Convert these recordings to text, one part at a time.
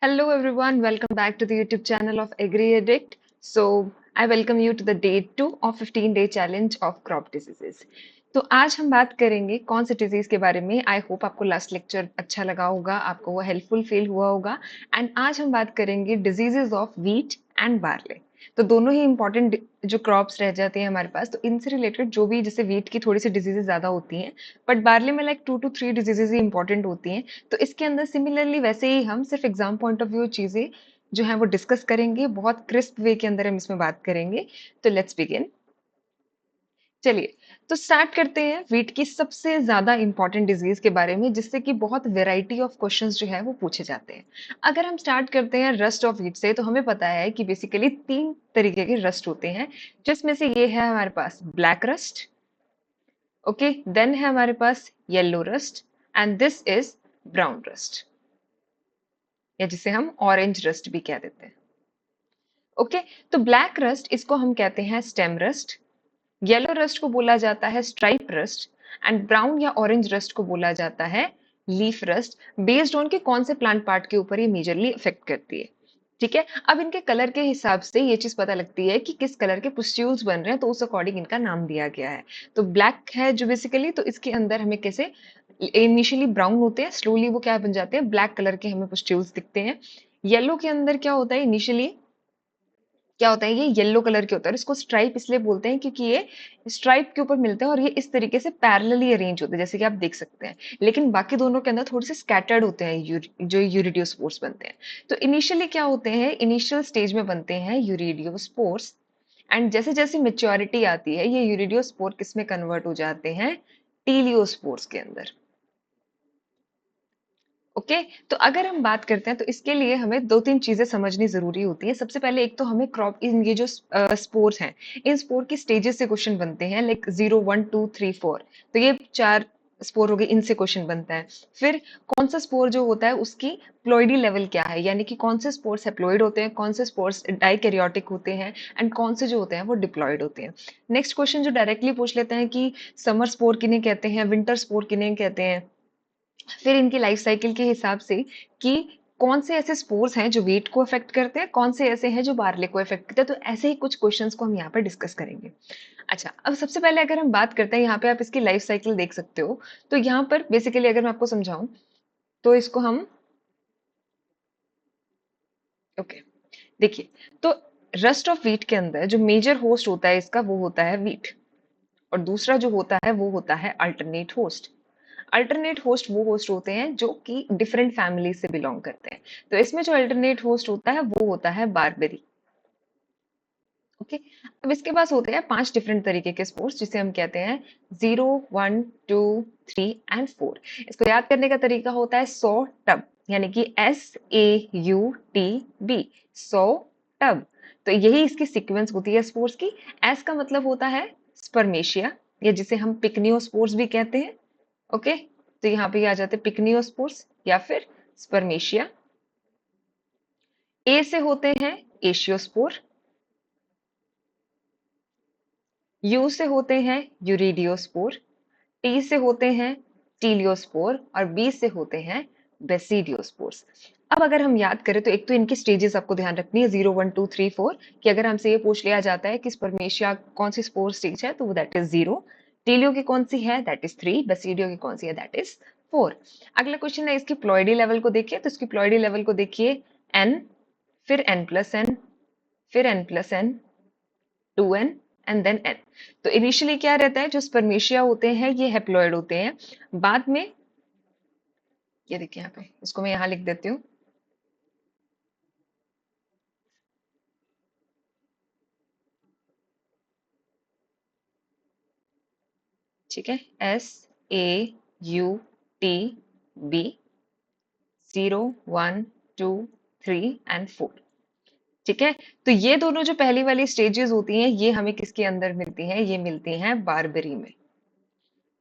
Hello everyone, welcome back to the YouTube channel of Agri Addict. So, I welcome you to the day 2 of 15-day challenge of crop diseases. तो आज हम बात करेंगे कौन से disease के बारे में। आई होप आपको लास्ट लेक्चर अच्छा लगा होगा, आपको वो हेल्पफुल फील हुआ होगा। एंड आज हम बात करेंगे diseases of wheat and barley. तो दोनों ही इंपॉर्टेंट जो क्रॉप्स रह जाते हैं हमारे पास, तो इनसे रिलेटेड जो भी, जैसे व्हीट की थोड़ी सी डिजीजेस ज्यादा होती हैं, बट बार्ले में like 2 to 3 diseases he important होती हैं। तो इसके अंदर सिमिलरली वैसे ही हम सिर्फ एग्जाम पॉइंट ऑफ व्यू चीजें जो है वो डिस्कस करेंगे, बहुत क्रिस्प वे के अंदर हम इसमें बात करेंगे। तो लेट्स बिगिन। चलिए, तो स्टार्ट करते हैं वीट की सबसे ज्यादा इंपॉर्टेंट डिजीज के बारे में, जिससे कि बहुत वेराइटी ऑफ क्वेश्चंस जो है वो पूछे जाते हैं। अगर हम स्टार्ट करते हैं रस्ट ऑफ वीट से, तो हमें पता है कि बेसिकली 3 तरीके के रस्ट होते हैं, जिसमें से ये है हमारे पास ब्लैक रस्ट, ओके, देन है हमारे पास yellow rust, and this is brown rust, या जिसे हम ऑरेंज रस्ट भी कह देते हैं। ओके, तो ब्लैक रस्ट इसको हम कहते हैं स्टेम रस्ट, येलो रस्ट को बोला जाता है स्ट्राइप रस्ट, एंड ब्राउन या ऑरेंज रस्ट को बोला जाता है लीफ रस्ट, बेस्ड ऑन के कौन से प्लांट पार्ट के ऊपर ये मेजरली इफेक्ट करती है। ठीक है, अब इनके कलर के हिसाब से ये चीज पता लगती है कि किस कलर के पुस्ट्यूल्स बन रहे हैं, तो उस अकॉर्डिंग इनका नाम दिया गया है। तो ब्लैक है जो बेसिकली, तो इसके अंदर हमें कैसे इनिशियली ब्राउन होते हैं, स्लोली वो क्या बन जाते हैं, ब्लैक कलर के हमें पुस्ट्यूल्स दिखते हैं। येलो के अंदर क्या होता है, इनिशियली क्या होता है, ये येलो कलर के होता है। इसको स्ट्राइप इसलिए बोलते हैं क्योंकि ये स्ट्राइप के ऊपर मिलते हैं और ये इस तरीके से पैरेलली अरेंज होते हैं, जैसे कि आप देख सकते हैं। लेकिन बाकी दोनों के अंदर थोड़े से स्कैटर्ड होते हैं, जो यूरिडियोस्पोर्स बनते हैं। तो इनिशियली क्या होते हैं, इनिशियल स्टेज में बनते हैं यूरिडियोस्पोर्स, एंड जैसे जैसे मेच्योरिटी आती है, ये यूरिडियोस्पोर किस में कन्वर्ट हो जाते हैं, टीलियोस्पोर्स के अंदर। ओके, तो अगर हम बात करते हैं, तो इसके लिए हमें 2-3 चीजें समझनी जरूरी होती है। सबसे पहले एक तो हमें क्रॉप इन ये जो स्पोर्स हैं, इन स्पोर की स्टेजेस से क्वेश्चन बनते हैं, लाइक 0, 1, 2, 3, 4। तो ये 4 स्पोर हो गए, इनसे क्वेश्चन बनता है। फिर कौन सा स्पोर जो होता है उसकी प्लॉइडी लेवल क्या है, यानी कि कौन से स्पोर्स हैप्लॉइड होते हैं, कौन से स्पोर्स डाइकैरियोटिक होते हैं, एंड कौन से जो होते हैं वो डिप्लॉइड होते हैं। नेक्स्ट क्वेश्चन जो डायरेक्टली पूछ लेते हैं कि समर स्पोर किन्हें कहते हैं, विंटर स्पोर किन्हें कहते हैं। फिर इनकी लाइफ साइकिल के हिसाब से कि कौन से ऐसे स्पोर्स हैं जो वेट को अफेक्ट करते हैं, कौन से ऐसे हैं जो बार्ले को अफेक्ट करते हैं। तो ऐसे ही कुछ क्वेश्चंस को हम यहाँ पर डिस्कस करेंगे। अच्छा, अब सबसे पहले अगर हम बात करते हैं, यहाँ पे आप इसकी लाइफ साइकिल देख सकते हो। तो यहाँ पर बेसिकली अगर मैं आपको समझाऊं, तो इसको हम, ओके, देखिए, तो रस्ट ऑफ व्हीट के अंदर जो मेजर होस्ट होता है इसका, वो होता है व्हीट, और दूसरा जो होता है वो होता है अल्टरनेट होस्ट। अल्टरनेट होस्ट वो होस्ट होते हैं जो कि डिफरेंट फैमिली से बिलोंग करते हैं। तो इसमें जो अल्टरनेट होस्ट होता है वो होता है बारबेरी। ओके, अब इसके पास होते हैं 5 डिफरेंट तरीके के स्पोर्ट्स, जिसे हम कहते हैं 0, 1, 2, 3 एंड 4। इसको याद करने का तरीका होता है 100 टब, यानी कि SAUTB, 100 टब। तो यही इसकी सीक्वेंस होती है स्पोर्ट्स की। एस का मतलब होता है स्पर्मेशिया, या जिसे हम पिकनियोस्पोर्स भी कहते हैं। ओके, तो यहाँ पे आ जाते हैं पिकनियोस्पोर्स या फिर स्पर्मेशिया। ए से होते हैं एशियोस्पोर, यू से होते हैं यूरिडियोस्पोर, टी से होते हैं टीलियोस्पोर, और बी से होते हैं बेसिडियोस्पोर्स। अब अगर हम याद करें, तो एक तो इनकी स्टेजेस आपको ध्यान रखनी है, 0, 1, 2, 3, 4, कि अगर हमसे ये पूछ लिया जाता है कि स्पर्मेशिया कौन सी स्पोर स्टेज है, तो वो दैट इज 0। टीलियो की कौन सी है, दैट इज 3। बेसिडियो की कौन सी है, दैट इज 4। अगला क्वेश्चन है इसकी प्लॉइडी लेवल को देखिए, तो इसकी प्लॉइडी लेवल को देखिए, एन, फिर n+n, फिर n+n, 2n, and then n। तो इनिशियली क्या रहता है, जो स्पर्मेशिया होते हैं ये हेप्लॉइड होते हैं। बाद में ये देखिए, यहाँ पे इसको मैं यहाँ लिख देती हूँ। ठीक है, SAUTB, 0, 1, 2, 3 एंड 4। ठीक है, तो ये दोनों जो पहली वाली स्टेजेस होती हैं, ये हमें किसके अंदर मिलती हैं, ये मिलती हैं बारबेरी में।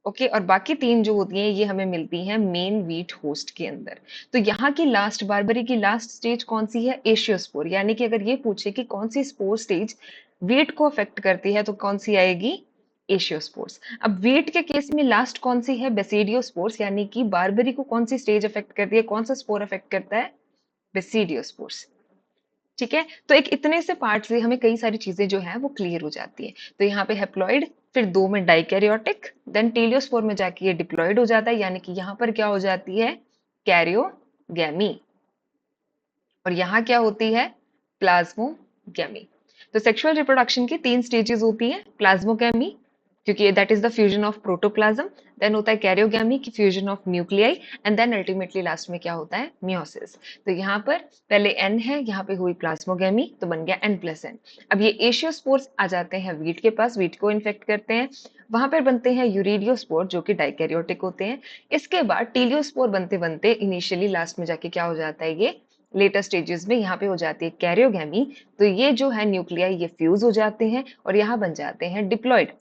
ओके, और बाकी 3 जो होती हैं ये हमें मिलती हैं मेन वीट होस्ट के अंदर। तो यहाँ की लास्ट, बारबेरी की लास्ट स्टेज कौन सी है, एशियोस्पोर। यानी कि अगर ये पूछे कि कौन सी स्पोर स्टेज वीट को अफेक्ट करती है, तो कौन सी आएगी, एशियोस्पोर्स। अब वीट के केस में लास्ट कौन सी है, बेसिडियोस्पोर्स, यानी कि बारबेरी को कौन सी स्टेज अफेक्ट करती है, कौन सा स्पोर अफेक्ट करता है, बेसिडियोस्पोर्स। ठीक है, तो एक इतने से पार्ट से हमें कई सारी चीजें जो है वो क्लियर हो जाती है। तो यहाँ पे हेप्लॉइड, फिर दो में डाइकैरियोटिक, देन टीलियोस्पोर में जाके ये डिप्लॉइड हो जाता है, यानी कि यहाँ पर क्या हो जाती है, कैरियोगैमी, और यहाँ क्या होती है, प्लाज्मोगैमी। तो सेक्सुअल रिप्रोडक्शन की तीन स्टेजेस होती हैं, प्लाज्मोगैमी क्योंकि that is the fusion of protoplasm, then होता है कैरियोगैमी की fusion of nuclei, and then ultimately last में क्या होता है, मियोसिस। तो यहाँ पर पहले एन है, यहाँ पे हुई प्लाज्मोगैमी तो बन गया एन प्लस एन। अब ये एशियोस्पोर्स आ जाते हैं वीट के पास, वीट को इन्फेक्ट करते हैं, वहां पर बनते हैं यूरिडियोस्पोर जो कि डाइकैरियोटिक होते हैं। इसके बाद टीलियोस्पोर बनते बनते इनिशियली लास्ट में जाके क्या हो जाता है, ये लेटर स्टेजेस में यहाँ पे हो जाती है कैरियोगैमी। तो ये जो है न्यूक्लियाई ये फ्यूज हो जाते हैं और यहाँ बन जाते हैं डिप्लॉइड।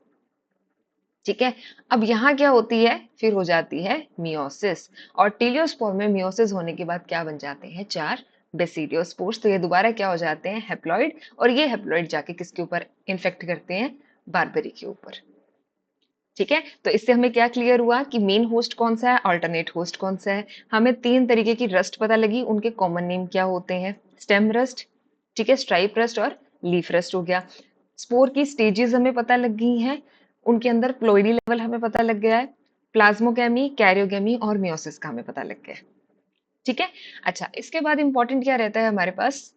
ठीक है, अब यहाँ क्या होती है, फिर हो जाती है मियोसिस, और टीलियोस्पोर में मियोसिस होने के बाद क्या बन जाते हैं, चार बेसिडियोस्पोर्स। तो ये दोबारा क्या हो जाते हैं, हेप्लॉइड, और ये हेप्लॉइड जाके किसके ऊपर इन्फेक्ट करते हैं, बारबरी के ऊपर। ठीक है, तो इससे हमें क्या क्लियर हुआ कि मेन होस्ट कौन सा है, अल्टरनेट होस्ट कौन सा है। हमें तीन तरीके की रस्ट पता लगी, उनके कॉमन नेम क्या होते हैं, स्टेम रस्ट, ठीक है, स्ट्राइप रस्ट और लीफ रस्ट हो गया। स्पोर की स्टेजेस हमें पता लग गई हैं, उनके अंदर प्लोइडी लेवल हमें पता लग गया है, प्लाज्मोगैमी, कैरियोगैमी और मियोसिस का हमें पता लग गया है। ठीक है, अच्छा इसके बाद इंपॉर्टेंट क्या रहता है हमारे पास,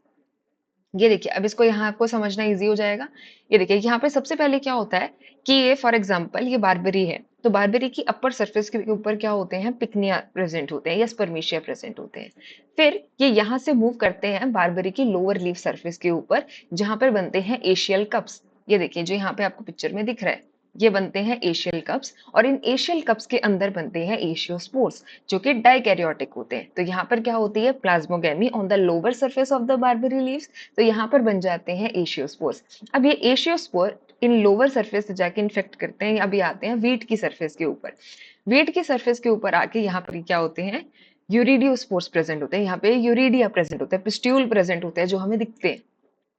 ये देखिए, अब इसको यहाँ आपको समझना इजी हो जाएगा। ये देखिए यहाँ पे सबसे पहले क्या होता है कि ये फॉर एग्जांपल ये बारबेरी है, तो बारबेरी की अपर सरफेस के ऊपर क्या होते हैं, पिकनिया प्रेजेंट होते हैं या स्पर्मेशिया प्रेजेंट होते हैं। फिर ये यहाँ से मूव करते हैं बारबेरी की लोअर लीफ सरफेस के ऊपर, जहां पर बनते हैं एशियल कप्स। ये देखिए जो यहाँ पे आपको पिक्चर में दिख रहा है, ये बनते हैं एशियल कप्स, और इन एशियल कप्स के अंदर बनते हैं एशियोस्पोर्स जो कि डाइकैरियोटिक होते हैं। तो यहाँ पर क्या होती है, plasmogamy on the lower surface of the barberry leaves, तो यहाँ पर बन जाते हैं एशियोस्पोर्स। अब ये एशियोस्पोर इन लोअर सरफेस से जाके इन्फेक्ट करते हैं, अभी आते हैं वीट की सरफेस के ऊपर। वीट की सरफेस के ऊपर आके यहाँ पर क्या होते हैं, यूरिडियोस्पोर्स प्रेजेंट होते हैं, यहाँ पे यूरिडिया प्रेजेंट होता है, पिस्ट्यूल प्रेजेंट होते हैं जो हमें दिखते हैं।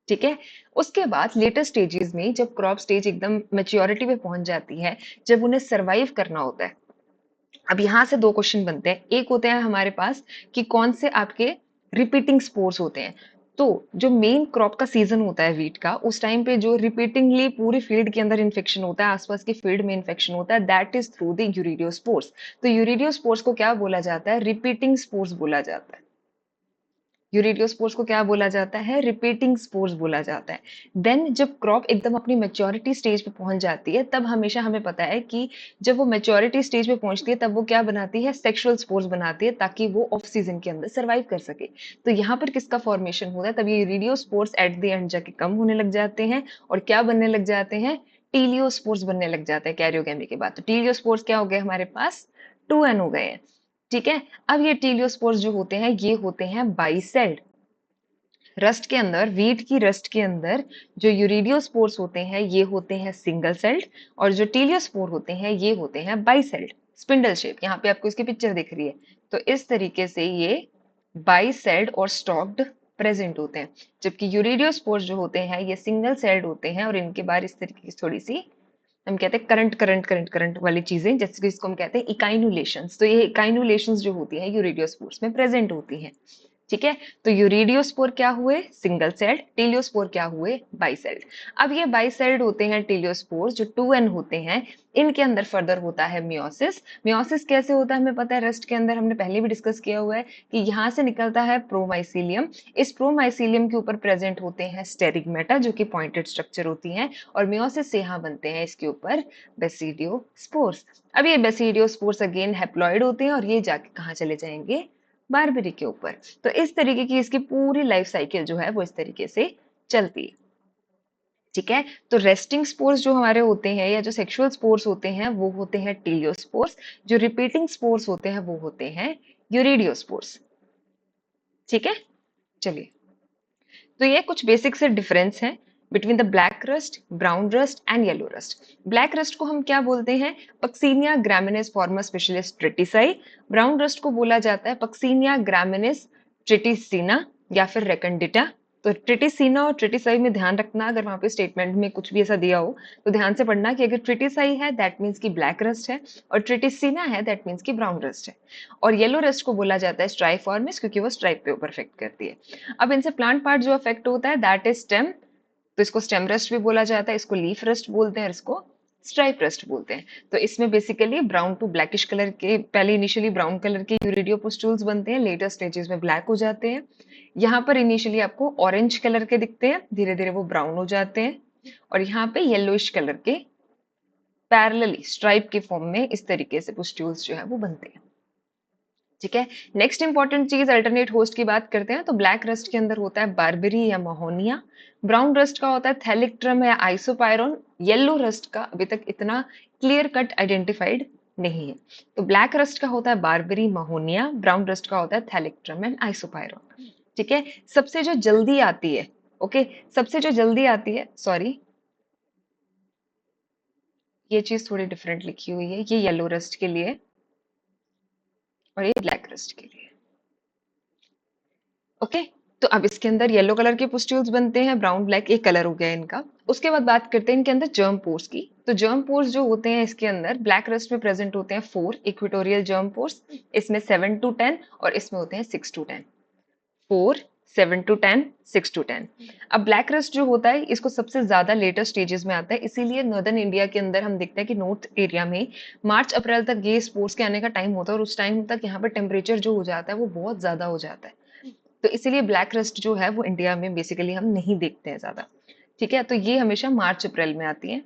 ठीक है, उसके बाद लेटर स्टेजेस में जब क्रॉप स्टेज एकदम मेच्योरिटी पे पहुंच जाती है, जब उन्हें सरवाइव करना होता है, अब यहाँ से दो क्वेश्चन बनते हैं। एक होते हैं हमारे पास कि कौन से आपके रिपीटिंग स्पोर्स होते हैं। तो जो मेन क्रॉप का सीजन होता है वीट का, उस टाइम पे जो रिपीटिंगली पूरी फील्ड के अंदर इन्फेक्शन होता है, आसपास की फील्ड में इन्फेक्शन होता है, that is through the urediospores. तो यूरिडियोस्पोर्स को क्या बोला जाता है, रिपीटिंग स्पोर्स बोला जाता है। यूरिडियोस्पोर्स को क्या बोला जाता है, रिपीटिंग स्पोर्स बोला जाता है। देन जब क्रॉप एकदम अपनी मैच्योरिटी स्टेज पे पहुंच जाती है, तब हमेशा हमें पता है कि जब वो मैच्योरिटी स्टेज पे पहुंचती है तब वो क्या बनाती है, सेक्सुअल स्पोर्स बनाती है, ताकि वो ऑफ सीजन के अंदर सर्वाइव कर सके। तो यहाँ पर किसका फॉर्मेशन होता है, तब ये यूरिडियोस्पोर्स एट द एंड जाके कम होने लग जाते हैं, और क्या बनने लग जाते हैं, टीलियोस्पोर्स बनने लग जाते हैं कैरियोगेमी के बाद। तो टीलियोस्पोर्स क्या हो गए हमारे पास, 2n हो गए हैं। ठीक है, अब ये टीलियोस्पोर्स जो होते हैं ये होते हैं बाइसेल्ड। रस्ट के अंदर, वीट की रस्ट के अंदर जो यूरिडियोस्पोर्स होते हैं ये होते हैं सिंगल सेल्ड, और जो टीलियोस्पोर होते हैं ये होते हैं बाइसेल्ड, स्पिंडल शेप। यहाँ पे आपको इसकी पिक्चर दिख रही है। तो इस तरीके से ये बाइसेल्ड और स्टॉक्ड प्रेजेंट होते हैं, जबकि यूरिडियोस्पोर्स जो होते हैं ये सिंगल सेल्ड होते हैं, और इनके बाहर इस तरीके की थोड़ी सी हम कहते हैं करंट करंट करंट करंट वाली चीजें, जैसे कि इसको हम कहते हैं इकाइनुलेशंस। तो ये इकाइनुलेशंस जो होती हैं यूरिडियोस्पोर्स में प्रेजेंट होती हैं। ठीक है, तो यूरिडियोस्पोर क्या हुए, सिंगल सेल्ड, टीलियोस्पोर क्या हुए, बाइसेल्ड। अब ये बाइसेल्ड होते हैं टीलियोस्पोर जो 2n होते हैं, इनके अंदर फर्दर होता है मियोसिस। मियोसिस कैसे होता है हमें पता है, रस्ट के अंदर हमने पहले भी डिस्कस किया हुआ है कि यहाँ से निकलता है प्रोमाइसीलियम, इस प्रोमाइसीलियम के ऊपर प्रेजेंट होते हैं स्टेरिगमेटा जो कि पॉइंटेड स्ट्रक्चर होती हैं, और मियोसिस से यहाँ बनते हैं इसके ऊपर बेसिडियोस्पोर्स। अब ये बेसिडियोस्पोर्स अगेन हैप्लॉइड होते हैं, और ये जाके कहाँ चले जाएंगे, बारबेरी के ऊपर। तो इस तरीके की इसकी पूरी लाइफ साइकिल जो है वो इस तरीके से चलती है। ठीक है, तो रेस्टिंग स्पोर्स जो हमारे होते हैं या जो सेक्सुअल स्पोर्स होते हैं वो होते हैं टीलियोस्पोर्स, जो रिपीटिंग स्पोर्स होते हैं वो होते हैं यूरिडियोस्पोर्स। ठीक है, चलिए, तो ये कुछ बेसिक से डिफरेंस है between the black rust, brown rust and yellow rust. Black rust को हम क्या बोलते हैं, पक्सीनिया ग्रामिनेस फॉर्मा स्पेशलिस्ट ट्रिटिसाई। ब्राउन रस्ट को बोला जाता है पक्सीनिया ग्रामिनेस ट्रिटिसिना या फिर रेकंडिटा। तो ट्रिटिसिना और ट्रिटिसाई में ध्यान रखना, अगर वहां पे स्टेटमेंट में कुछ भी ऐसा दिया हो तो ध्यान से पढ़ना कि अगर ट्रिटिसाई है दैट मीन्स की ब्लैक रस्ट है, और ट्रिटिसिना है दैट मीन्स की ब्राउन रस्ट है। और येलो रस्ट को बोला जाता है स्ट्राइफॉर्मिस, क्योंकि वो स्ट्राइप पे ऊपर अफेक्ट करती है। अब इनसे प्लांट पार्ट जो अफेक्ट होता है दैट इज स्टेम, तो इसको स्टेम रस्ट भी बोला जाता है, इसको लीफ रस्ट बोलते हैं और इसको स्ट्राइप रस्ट बोलते हैं। तो इसमें basically brown to blackish colour के, पहले इनिशियली ब्राउन कलर के यूरिडियोपुस्टूल्स बनते हैं, लेटर स्टेजेस में ब्लैक हो जाते हैं। यहाँ पर इनिशियली आपको ऑरेंज कलर के दिखते हैं, धीरे धीरे वो ब्राउन हो जाते हैं, और यहाँ पे येलोइश कलर के पैरेलली स्ट्राइप के फॉर्म में इस तरीके से पुस्ट्यूल्स जो है वो बनते हैं। ठीक है, नेक्स्ट इंपॉर्टेंट चीज अल्टरनेट होस्ट की बात करते हैं, तो ब्लैक रस्ट के अंदर होता है बारबेरी या महोनिया, ब्राउन रस्ट का होता है थैलिक्ट्रम या आइसोपायरोन, येलो रस्ट का अभी तक इतना क्लियर कट आइडेंटिफाइड नहीं है। तो ब्लैक रस्ट का होता है बारबेरी महोनिया, ब्राउन रस्ट का होता है थैलिक्ट्रम एंड आइसोपायरोन। ठीक है, सबसे जो जल्दी आती है, ओके, सबसे जो जल्दी आती है, सॉरी ये चीज थोड़ी डिफरेंट लिखी हुई है, ये येलो रस्ट के लिए और ये ब्लैक रस्ट के लिए। ओके, तो अब इसके अंदर येलो कलर के पुस्ट्यूल्स बनते हैं, ब्राउन ब्लैक एक कलर हो गया इनका। उसके बाद बात करते हैं इनके अंदर जर्म पोर्स की। तो जर्म पोर्स जो होते हैं इसके अंदर ब्लैक रस्ट में प्रेजेंट होते हैं 4 इक्वेटोरियल जर्म पोर्स, इसमें 7 to 10 और इसमें होते हैं 6 to 10। 4, 7 to 10, 6 to 10। अब ब्लैक रस्ट जो होता है इसको सबसे ज्यादा लेटर स्टेजेस में आता है, इसीलिए नॉर्दर्न इंडिया के अंदर हम देखते हैं कि नॉर्थ एरिया में मार्च अप्रैल तक ये स्पोर्ट्स के आने का टाइम होता है, और उस टाइम तक यहाँ पर टेम्परेचर जो हो जाता है वो बहुत ज्यादा हो जाता है। तो इसीलिए ब्लैक रस्ट जो है वो इंडिया में बेसिकली हम नहीं देखते हैं ज्यादा। ठीक है, तो ये हमेशा मार्च अप्रैल में आती है।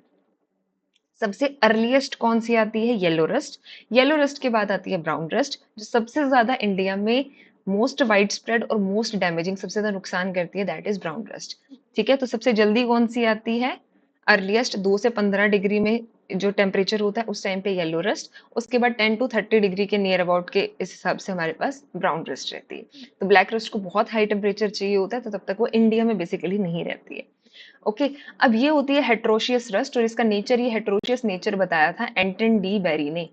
सबसे अर्लीस्ट कौन सी आती है? Yellow rust. येलो रस्ट के बाद आती है ब्राउन रस्ट, जो सबसे ज्यादा इंडिया में मोस्ट वाइड स्प्रेड और मोस्ट डैमेजिंग, सबसे ज्यादा नुकसान करती है, दैट इज ब्राउन रस्ट। ठीक है, तो सबसे जल्दी कौन सी आती है? अर्लीस्ट 2 से 15 डिग्री में जो टेम्परेचर होता है उस टाइम पे येलो रस्ट, उसके बाद 10 to 30 डिग्री के नियर अबाउट के इस हिसाब से हमारे पास ब्राउन रस्ट रहती है। तो ब्लैक रस्ट को बहुत हाई टेम्परेचर चाहिए होता है, तो तब तक वो इंडिया में बेसिकली नहीं रहती है। ओके, अब ये होती है हेट्रोशियस रस्ट, और इसका नेचर, ये हेट्रोशियस नेचर बताया था एंटन डी बेरी ने,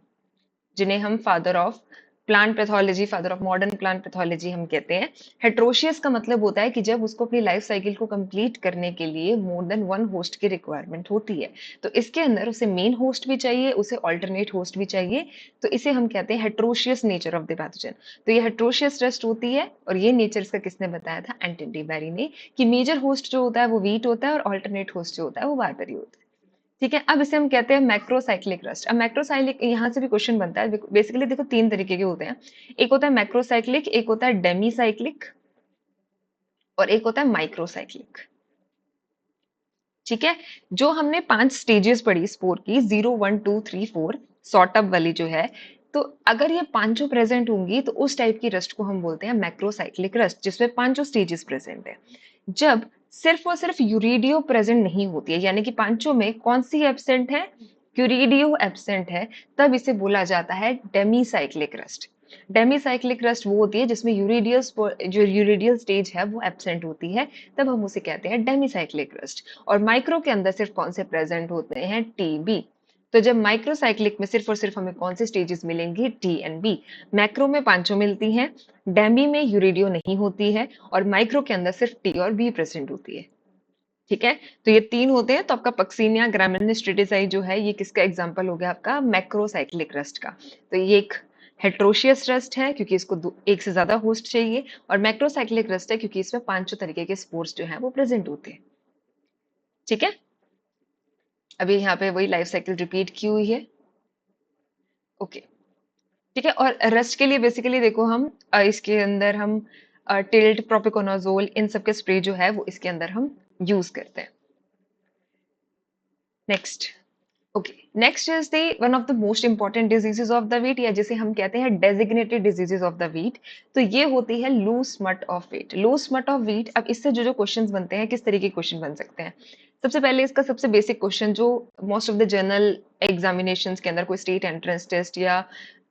जिन्हें हम father of plant pathology, father of modern plant pathology हम कहते हैं। हेट्रोशियस का मतलब होता है कि जब उसको अपनी लाइफ साइकिल को कंप्लीट करने के लिए मोर देन वन होस्ट की रिक्वायरमेंट होती है, तो इसके अंदर उसे मेन होस्ट भी चाहिए, उसे ऑल्टरनेट होस्ट भी चाहिए, तो इसे हम कहते हैं हेट्रोशियस नेचर ऑफ द पैथोजन। तो ये हेट्रोशियस रस्ट होती है, और ये नेचर इसका किसने बताया था? एंटन डी बेरी ने, कि मेजर होस्ट जो होता है वो वीट होता है और ऑल्टरनेट होस्ट जो होता है वो बारबेरी होता है। ठीक है, अब इसे हम कहते हैं मैक्रोसाइक्लिक रस्ट। अब मैक्रोसाइक्लिक, यहाँ से भी क्वेश्चन बनता है, बेसिकली देखो 3 तरीके के होते हैं, एक होता है मैक्रोसाइक्लिक, एक होता है डेमीसाइक्लिक, और एक होता है माइक्रोसाइक्लिक। ठीक है, जो हमने 5 स्टेजेस पढ़ी स्पोर की, 0, 1, 2, 3, 4 सॉर्ट अप वाली जो है, तो अगर ये पांचों प्रेजेंट होंगी तो उस टाइप की रस्ट को हम बोलते हैं मैक्रोसाइक्लिक रस्ट, जिसमें पांचों स्टेजेस प्रेजेंट है। जब सिर्फ और सिर्फ यूरिडियो प्रेजेंट नहीं होती है, यानी कि पांचों में कौन सी एब्सेंट है? यूरिडियो एब्सेंट है, तब इसे बोला जाता है डेमीसाइक्लिक रस्ट। डेमीसाइक्लिक रस्ट वो होती है जिसमें यूरिडियल, जो यूरिडियल स्टेज है वो एब्सेंट होती है, तब हम उसे कहते हैं डेमीसाइक्लिक रस्ट। और माइक्रो के अंदर सिर्फ कौन से प्रेजेंट होते हैं? टीबी। तो जब माइक्रोसाइक्लिक में सिर्फ और सिर्फ हमें कौन से स्टेजेस मिलेंगी? T and B. मैक्रो में पांचों मिलती हैं, डेमी में यूरिडियो नहीं होती है, और माइक्रो के अंदर सिर्फ टी और बी प्रेजेंट होती है। ठीक है, तो ये 3 होते हैं। तो आपका पक्सीनिया ग्रामिनेलिस स्ट्रेटिसाई जो है, ये किसका एग्जांपल हो गया? आपका मैक्रोसाइक्लिक रस्ट का। तो ये एक हेट्रोशियस रस्ट है क्योंकि इसको एक से ज्यादा होस्ट चाहिए, और मैक्रोसाइक्लिक रस्ट है क्योंकि इसमें पांचों तरीके के स्पोर्स जो है वो प्रेजेंट होते हैं। ठीक है, अभी यहाँ पे वही लाइफ साइकिल रिपीट की हुई है। ओके, ठीक है, और रस्ट के लिए बेसिकली देखो हम इसके अंदर हम टिल्ट, प्रोपिकोनाजोल, इन सब के स्प्रे जो है वो इसके अंदर हम यूज करते हैं। Next, okay, next is the one of the most important diseases of the wheat, या जिसे हम कहते हैं designated diseases of the wheat. तो ये होती है loose smut of wheat. Loose smut of wheat, अब इससे जो जो क्वेश्चंस बनते हैं, किस तरीके के क्वेश्चन बन सकते हैं? सबसे पहले इसका सबसे बेसिक क्वेश्चन जो most of the general examinations के अंदर, कोई स्टेट एंट्रेंस टेस्ट या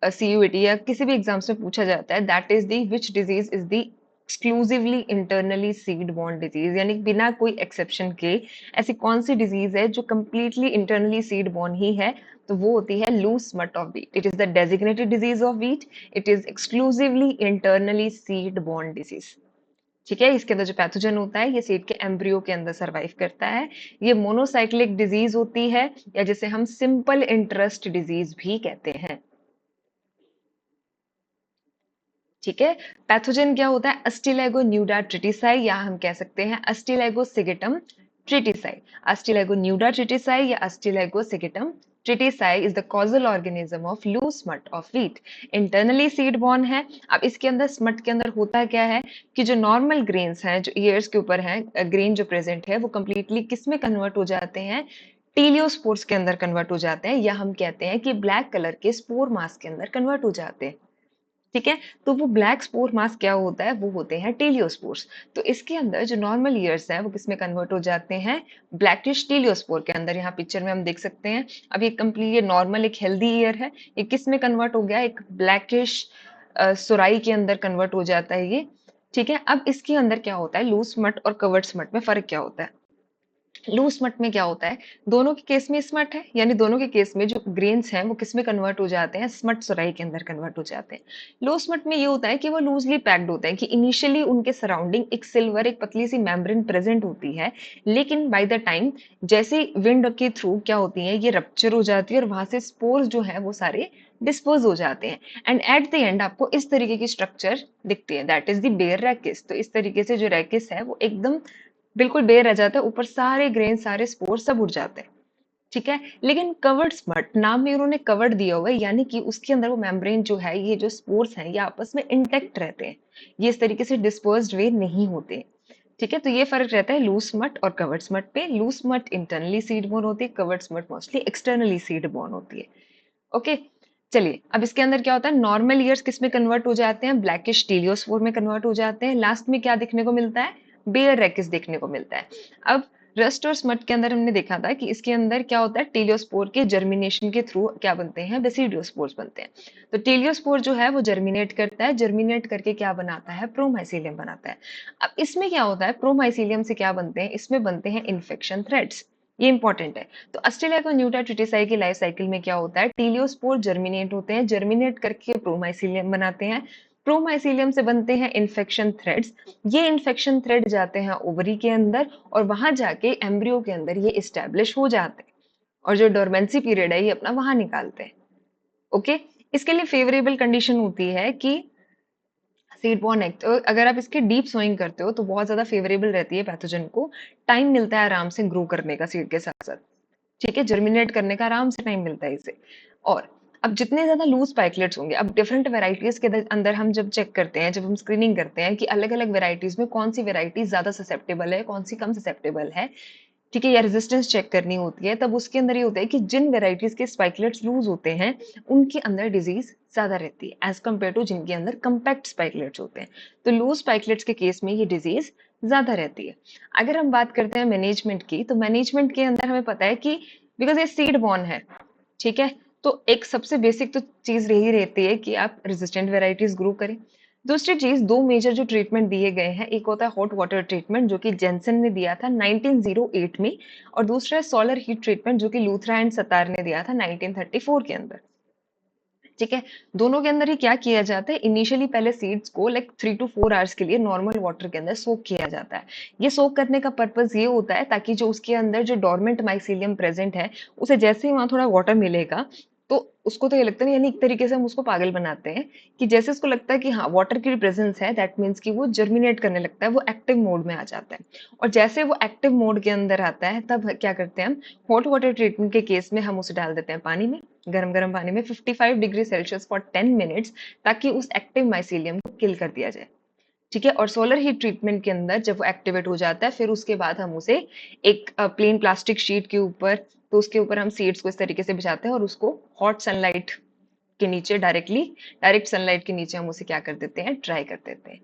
सीयूईटी या किसी भी एग्जाम्स में पूछा जाता है, that is the which disease is the exclusively internally seed borne disease, यानी बिना कोई एक्सेप्शन के ऐसी कौन सी डिजीज है जो कंप्लीटली इंटरनली सीड बॉर्न ही है? तो वो होती है loose smut of wheat. It is the designated disease of wheat, it is exclusively internally seed borne disease. ठीक है, इसके अंदर जो पैथोजन होता है ये सीड के एम्ब्रियो के अंदर सरवाइव करता है। ये मोनोसाइक्लिक डिजीज होती है, या जिसे हम सिंपल इंटरेस्ट डिजीज भी कहते हैं। ठीक है, पैथोजन क्या होता है? अस्टिलैगो न्यूडा ट्रिटिसाई, या हम कह सकते हैं Ustilago segetum tritici. Ustilago nuda tritici या Ustilago segetum tritici is the causal organism of loose smut of wheat. Internally seed borne है। अब इसके अंदर स्मट के अंदर होता क्या है कि जो नॉर्मल ग्रेन्स हैं, जो ईयर्स के ऊपर हैं, ग्रेन जो प्रेजेंट है वो कंप्लीटली किस में कन्वर्ट हो जाते हैं? टीलियोस्पोर्स के अंदर कन्वर्ट हो जाते हैं, या हम कहते हैं कि ब्लैक कलर के स्पोर मास के अंदर कन्वर्ट हो जाते हैं। ठीक है, तो वो ब्लैक स्पोर मास क्या होता है? वो होते हैं टेलियोस्पोर्स। तो इसके अंदर जो नॉर्मल ईयर्स है वो किसमें कन्वर्ट हो जाते हैं? ब्लैकिश टेलियोस्पोर के अंदर। यहाँ पिक्चर में हम देख सकते हैं, अब ये कंप्लीट, ये नॉर्मल एक हेल्दी ईयर है, ये किस में कन्वर्ट हो गया? एक ब्लैकिश सुराई के अंदर कन्वर्ट हो जाता है ये। ठीक है, अब इसके अंदर क्या होता है? लूज स्मट और कवर्ड स्मट में फर्क क्या होता है? लूज स्मट में क्या होता है? दोनों के केस में स्मट है, यानी दोनों के केस में जो ग्रेन्स हैं वो किस में कन्वर्ट हो जाते हैं? स्मट सुराई के अंदर कन्वर्ट हो जाते हैं। लो स्मट में ये होता है कि वो लूजली पैक्ड होते हैं, कि इनिशियली उनके सराउंडिंग एक सिल्वर, एक पतली सी मेम्ब्रेन प्रेजेंट होती है, लेकिन बाय द टाइम जैसे विंड के थ्रू क्या होती है, ये रप्चर हो जाती है और वहां से स्पोर्स जो है वो सारे डिस्पोज हो जाते हैं, एंड एट द एंड आपको इस तरीके की स्ट्रक्चर दिखती है, that is the bare rachis. तो इस तरीके से जो रैकिस है वो एकदम बिल्कुल बेयर रह जाता है, ऊपर सारे ग्रेन, सारे स्पोर सब उड़ जाते हैं। ठीक है, लेकिन कवर्ड स्मट, नाम में उन्होंने कवर्ड दिया हुआ है, यानी कि उसके अंदर वो मेम्ब्रेन जो है, ये जो स्पोर्स हैं ये आपस में इंटेक्ट रहते हैं, ये इस तरीके से डिस्पर्स्ड वे नहीं होते। ठीक है, तो ये फर्क रहता है लूज स्मट और कवर्ड स्मट पे। Loose smut internally seed borne होती है, covered smut mostly externally seed borne होती है। ओके, चलिए अब इसके अंदर क्या होता है? नॉर्मल ईयर्स किस में कन्वर्ट हो जाते हैं? ब्लैकिश टीलियोस्पोर में कन्वर्ट हो जाते हैं। लास्ट में क्या देखने को मिलता है? बेयर रेकिस देखने को मिलता है। अब रस्ट और स्मट के अंदर हमने देखा था कि इसके अंदर क्या होता है? टीलियोस्पोर के जर्मिनेशन के थ्रू क्या बनते हैं? बेसिडियोस्पोर्स बनते हैं। तो टीलियोस्पोर जो है वो जर्मिनेट करता है, जर्मिनेट करके क्या बनाता है? प्रोमाइसीलियम बनाता है। अब इसमें क्या होता है? प्रोमाइसीलियम से क्या बनते हैं? इसमें बनते हैं इन्फेक्शन थ्रेड्स। ये इंपॉर्टेंट है। तो अस्ट्रेलिया न्यूटा ट्रिटिसाई की लाइफ साइकिल में क्या होता है? टीलियोस्पोर जर्मिनेट होते हैं, जर्मिनेट करके प्रोमाइसीलियम बनाते हैं, प्रोमाइसीलियम से बनते हैं इन्फेक्शन थ्रेड्स। ये इन्फेक्शन थ्रेड जाते हैं ओवरी के अंदर, और वहां जाके एम्ब्रियो के अंदर ये इस्टेब्लिश हो जाते हैं, और जो डोरमेंसी पीरियड है ये अपना वहां निकालते हैं। ओके, इसके लिए फेवरेबल कंडीशन होती है कि सीड बॉर्न एग, तो अगर आप इसके डीप सोइंग करते हो तो बहुत ज्यादा फेवरेबल रहती है पैथोजन को, टाइम मिलता है आराम से ग्रो करने का सीड के साथ साथ। ठीक है, जर्मिनेट करने का आराम से टाइम मिलता है इसे। और अब जितने ज्यादा लूज पाइकलेट्स होंगे, अब डिफरेंट वेराइटीज के अंदर हम जब चेक करते हैं, जब हम स्क्रीनिंग करते हैं कि अलग अलग वेराइटीज में कौन सी वेराइटी ज्यादा ससेप्टेबल है, कौन सी कम ससेप्टेबल है, ठीक है, या रेजिस्टेंस चेक करनी होती है, तब उसके अंदर ये होता है कि जिन वेराइटीज के स्पाइकलेट्स लूज होते हैं उनके अंदर डिजीज ज्यादा रहती है एज कम्पेयर टू जिनके अंदर कंपैक्ट स्पाइकलेट्स होते हैं। तो लूज स्पाइकलेट्स के केस में ये डिजीज ज्यादा रहती है। अगर हम बात करते हैं मैनेजमेंट की, तो मैनेजमेंट के अंदर हमें पता है कि बिकॉज ये सीड बॉर्न है, ठीक है, तो एक सबसे बेसिक तो चीज यही रहती है कि आप रेजिस्टेंट वेराइटीज ग्रो करें। दूसरी चीज, दो मेजर जो ट्रीटमेंट दिए गए हैं, एक होता है हॉट वाटर ट्रीटमेंट जो कि जेंसन ने दिया था 1908 में, और दूसरा है सोलर हीट ट्रीटमेंट जो कि लूथरा एंड सतार ने दिया था 1934 के अंदर। ठीक है, दोनों के अंदर ही क्या किया जाता है? इनिशियली पहले सीड्स को लाइक 3 to 4 आवर्स के लिए नॉर्मल वाटर के अंदर सोक किया जाता है। ये सोक करने का पर्पज ये होता है ताकि जो उसके अंदर जो डोरमेंट माइसीलियम प्रेजेंट है, उसे जैसे ही वहां थोड़ा वाटर मिलेगा, तो उसको तो ये लगता है, यानी एक तरीके से हम उसको पागल बनाते हैं कि जैसे उसको लगता है कि हाँ वाटर की प्रेजेंस है, दैट मीन्स कि वो जर्मिनेट करने लगता है, वो एक्टिव मोड में आ जाता है। और जैसे वो एक्टिव मोड के अंदर आता है, तब क्या करते हैं हम? हॉट वाटर ट्रीटमेंट के केस में हम उसे डाल देते हैं पानी में, गरम गरम पानी में 55 डिग्री सेल्सियस फॉर 10 मिनट्स, ताकि उस एक्टिव माइसीलियम को किल कर दिया जाए। ठीक है, और सोलर हीट ट्रीटमेंट के अंदर जब वो एक्टिवेट हो जाता है, फिर उसके बाद हम उसे एक प्लेन प्लास्टिक शीट के ऊपर, तो उसके ऊपर हम सीड्स को इस तरीके से बिछाते हैं और उसको हॉट सनलाइट के नीचे डायरेक्ट सनलाइट के नीचे हम उसे क्या कर देते हैं? ड्राई कर देते हैं।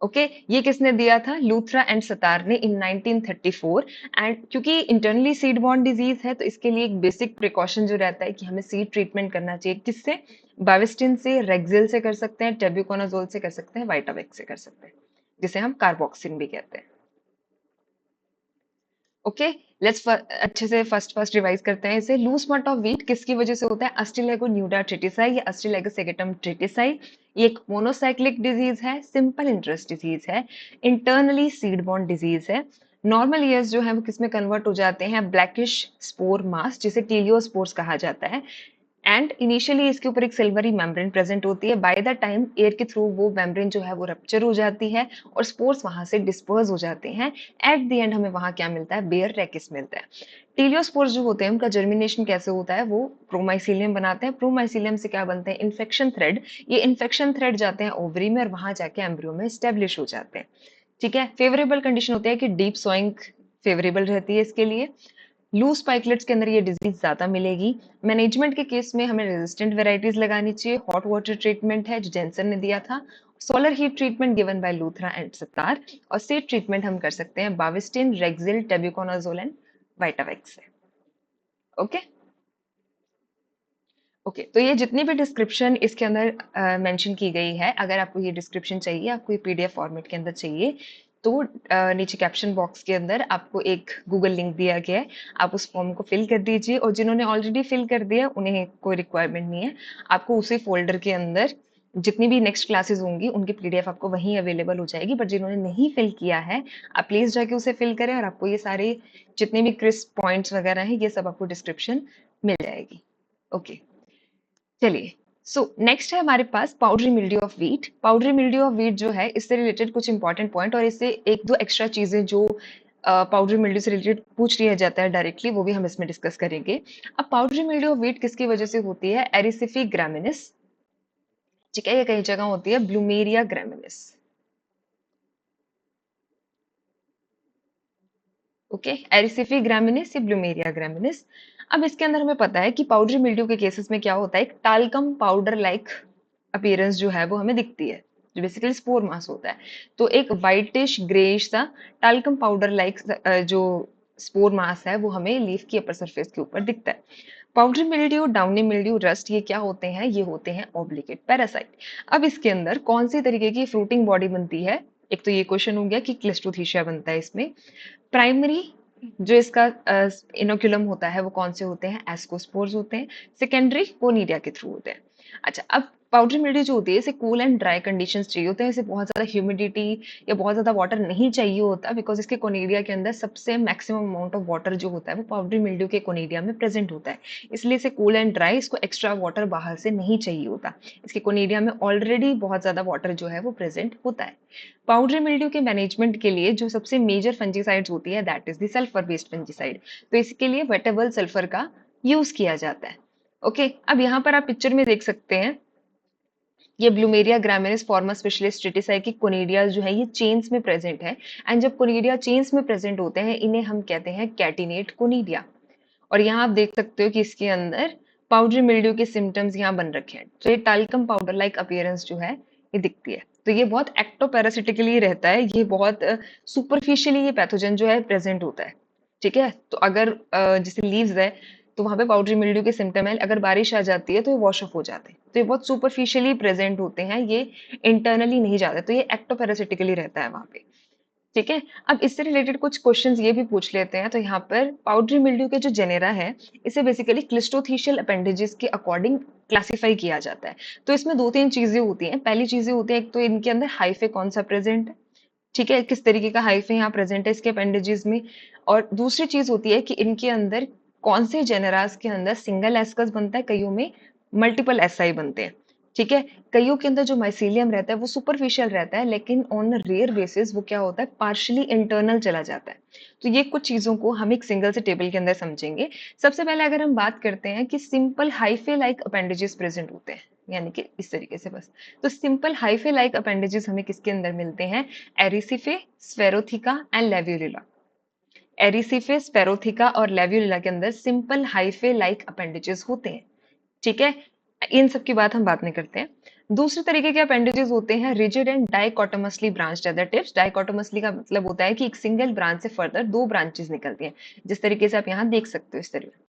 ओके, ये किसने दिया था? लूथरा एंड सतार ने इन 1934। एंड क्योंकि इंटरनली सीड बॉर्न डिजीज है, तो इसके लिए एक बेसिक प्रिकॉशन जो रहता है कि हमें सीड ट्रीटमेंट करना चाहिए, किससे? बाविस्टिन से, रेक्सिल से कर सकते हैं, टेब्यूकोनाजोल से कर सकते हैं, वाइटावेक से कर सकते हैं, जिसे हम कार्बोक्सिन भी कहते हैं। ओके, लेट्स अच्छे से फर्स्ट फर्स्ट रिवाइज करते हैं इसे। लूज स्पॉट ऑफ व्हीट किसकी वजह से होता है? अस्टिलेगो न्यूडा ट्रिटिसाई या अस्टिलेगो सेकेटम ट्रिटिसाई। ये एक मोनोसाइक्लिक डिजीज है, सिंपल इंटरेस्ट डिजीज है, इंटरनली सीड बॉर्न डिजीज है। नॉर्मल ईयर्स जो है वो किसमें कन्वर्ट हो जाते हैं? ब्लैकिश स्पोर मास, जिसे टीलियोस्पोर्स कहा जाता है। एंड इनिशियली इसके ऊपर एक सिल्वरी मेम्ब्रेन प्रेजेंट होती है। बाय द टाइम एयर के थ्रू वो मेम्ब्रेन जो है वो रप्चर हो जाती है और स्पोर्स वहां से डिस्पर्स हो जाते हैं। एट द एंड हमें वहां क्या मिलता है? बेयर रेकिस मिलता है। टीलियोस्पोर्स जो होते हैं उनका जर्मिनेशन कैसे होता है? वो प्रोमाइसिलियम बनाते हैं। प्रोमाइसिलियम से क्या बनते हैं? Infection thread. ये इन्फेक्शन थ्रेड जाते हैं ओवरी में और वहां जाके एम्ब्रियो में स्टेब्लिश हो जाते हैं। ठीक है, फेवरेबल कंडीशन होती है कि डीप सोइंग फेवरेबल रहती है इसके लिए। लूज पाइकलेट्स के अंदर ये डिजीज ज्यादा मिलेगी। मैनेजमेंट के केस में हमें रेजिस्टेंट वेराइटीज लगानी चाहिए। हॉट वाटर ट्रीटमेंट है जो जेंसन ने दिया था। Solar heat treatment given by Luthra and Sattar. और सेट ट्रीटमेंट हम कर सकते हैं बाविस्टिन, रेक्सिल, टेब्यूकोनाजोल एंड वाइटावेक्स से। ओके ओके, तो ये जितनी भी डिस्क्रिप्शन इसके अंदर मेंशन की गई है, अगर आपको ये डिस्क्रिप्शन चाहिए, आपको ये पीडीएफ फॉर्मेट के अंदर चाहिए, तो नीचे कैप्शन बॉक्स के अंदर आपको एक गूगल लिंक दिया गया है। आप उस फॉर्म को फिल कर दीजिए और जिन्होंने ऑलरेडी फिल कर दिया उन्हें कोई रिक्वायरमेंट नहीं है। आपको उसी फोल्डर के अंदर जितनी भी नेक्स्ट क्लासेस होंगी उनकी पीडीएफ आपको वहीं अवेलेबल हो जाएगी। बट जिन्होंने नहीं फिल किया है, आप प्लीज जाके उसे फिल करें और आपको ये सारे जितने भी क्रिस्प पॉइंट्स वगैरह हैं ये सब आपको डिस्क्रिप्शन मिल जाएगी। ओके, चलिए। सो नेक्स्ट है हमारे पास powdery mildew of wheat. Powdery mildew of wheat जो है इससे रिलेटेड कुछ इंपॉर्टेंट पॉइंट और इससे एक दो एक्स्ट्रा चीजें जो पाउडरी मिल्ड्यू से रिलेटेड पूछ लिया जाता है डायरेक्टली, वो भी हम इसमें डिस्कस करेंगे। अब पाउडरी मिल्ड्यू ऑफ व्हीट किसकी वजह से होती है? एरिसिफी ग्रामिनिस। ठीक है, ये कई जगह होती है ब्लूमेरिया ग्रामिनिस। ओके, एरिसिफी ग्रामिनिस या ब्लूमेरिया ग्रामिनिस। अब इसके अंदर हमें पता है कि पाउडरी मिल्ड्यू के केसेस में क्या होता है? एक टाल्कम पाउडर लाइक अपीयरेंस जो है वो हमें दिखती है, जो बेसिकली स्पोर मास होता है। तो एक व्हाइटिश ग्रेइश सा टाल्कम पाउडर लाइक जो स्पोर मास है वो हमें लीफ की अपर सरफेस के ऊपर दिखता है। Powdery mildew, downy mildew, rust, ये क्या होते हैं? ये होते हैं ऑब्लिगेट पैरासाइट। अब इसके अंदर कौन सी तरीके की फ्रूटिंग बॉडी बनती है? एक तो ये क्वेश्चन हो गया कि क्लिस्ट्रोथीशिया बनता है इसमें। प्राइमरी जो इसका इनोक्यूलम होता है वो कौन से होते हैं? एस्कोस्पोर्स होते हैं। सेकेंडरी कोनिडिया के थ्रू होते हैं। अच्छा, अब पाउडरी मिल्ड्यू जो होती है इसे कूल एंड ड्राई कंडीशंस चाहिए होते हैं। इसे बहुत ज्यादा ह्यूमिडिटी या बहुत ज्यादा वाटर नहीं चाहिए होता, बिकॉज इसके कोनिडिया के अंदर सबसे मैक्सिमम अमाउंट ऑफ वाटर जो होता है वो पाउडरी मिल्ड्यू के कोनिडिया में प्रेजेंट होता है। इसलिए इसे कूल एंड ड्राई, इसको एक्स्ट्रा वाटर बाहर से नहीं चाहिए होता। इसके कोनिडिया में ऑलरेडी बहुत ज्यादा वाटर जो है वो प्रेजेंट होता है। पाउडरी मिल्ड्यू के मैनेजमेंट के लिए जो सबसे मेजर फंजीसाइड्स होती है that is the sulphur based fungicide. तो इसके लिए वेटेबल सल्फर का यूज किया जाता है। ओके, अब यहाँ पर आप पिक्चर में देख सकते हैं ये ब्लूमेरिया ग्रामिनिस फॉर्मा स्पेशलिस्ट ट्रिटिसाई की कोनिडिया जो है ये चेन्स में प्रेजेंट है। एंड जब कोनिडिया चेन्स में प्रेजेंट होते हैं इन्हें हम कहते हैं कैटिनेट कोनिडिया। और यहाँ आप देख सकते हो कि इसके अंदर पाउडरी मिल्ड्यू के सिम्टम्स यहाँ बन रखे हैं। तो ये टाल्कम पाउडर लाइक अपीयरेंस जो है ये दिखती है। तो ये बहुत एक्टोपैरासिटिकली रहता है, ये बहुत सुपरफिशियली ये पैथोजन जो है प्रेजेंट होता है। ठीक है, तो अगर जैसे लीव्स है तो वहां पे पाउडरी मिल्ड्यू के सिम्टम है, अगर बारिश आ जाती है तो ये वॉश ऑफ हो जाते हैं। तो ये बहुत सुपरफिशियली प्रेजेंट होते हैं, ये इंटरनली नहीं जाते, तो ये एक्टोपैरासिटिकली रहता है वहां पे। ठीक है, अब इससे रिलेटेड कुछ क्वेश्चंस ये भी पूछ लेते हैं। तो यहाँ पर पाउडरी मिल्ड्यू के जो जेनेरा है इसे बेसिकली क्लिस्टोथीशियल अपेंडेजेस के अकॉर्डिंग क्लासिफाई किया जाता है। तो इसमें दो तीन चीजें होती हैं। पहली चीजें होती है, एक तो इनके अंदर हाइफे कौन सा प्रेजेंट है, ठीक है, किस तरीके का हाइफे यहाँ प्रेजेंट है इसके अपेंडेजेस में। और दूसरी चीज होती है कि इनके अंदर कौन से जेनेरास के अंदर सिंगल एस्कस बनता है, कईयों में मल्टीपल एसआई बनते हैं। ठीक है, कईयों के अंदर जो माइसीलियम रहता है वो सुपरफिशियल रहता है, लेकिन ऑन रेयर बेसिस वो क्या होता है? पार्शियली इंटरनल चला जाता है। तो ये कुछ चीजों को हम एक सिंगल से टेबल के अंदर समझेंगे। सबसे पहले अगर हम बात करते हैं कि simple hyphae like appendages present होते हैं, यानी कि इस तरीके से बस। तो सिंपल हाइफे लाइक अपेंडेजेस हमें किसके अंदर मिलते हैं? एरिसिफे, स्फेरोथिका एंड लेव्यूलिला। एरिसिफे, स्पेरोथिका और लेव्यूलिला के अंदर सिंपल हाइफे लाइक अपेंडेजेस होते हैं। ठीक है, इन सब की बात हम बाद में करते हैं। दूसरे तरीके के अपेंडेजेस होते हैं rigid and dichotomously branched other tips. Dichotomously का मतलब होता है कि एक सिंगल ब्रांच से फर्दर दो ब्रांचेस निकलती हैं, जिस तरीके से आप यहाँ देख सकते हो इस तरीके।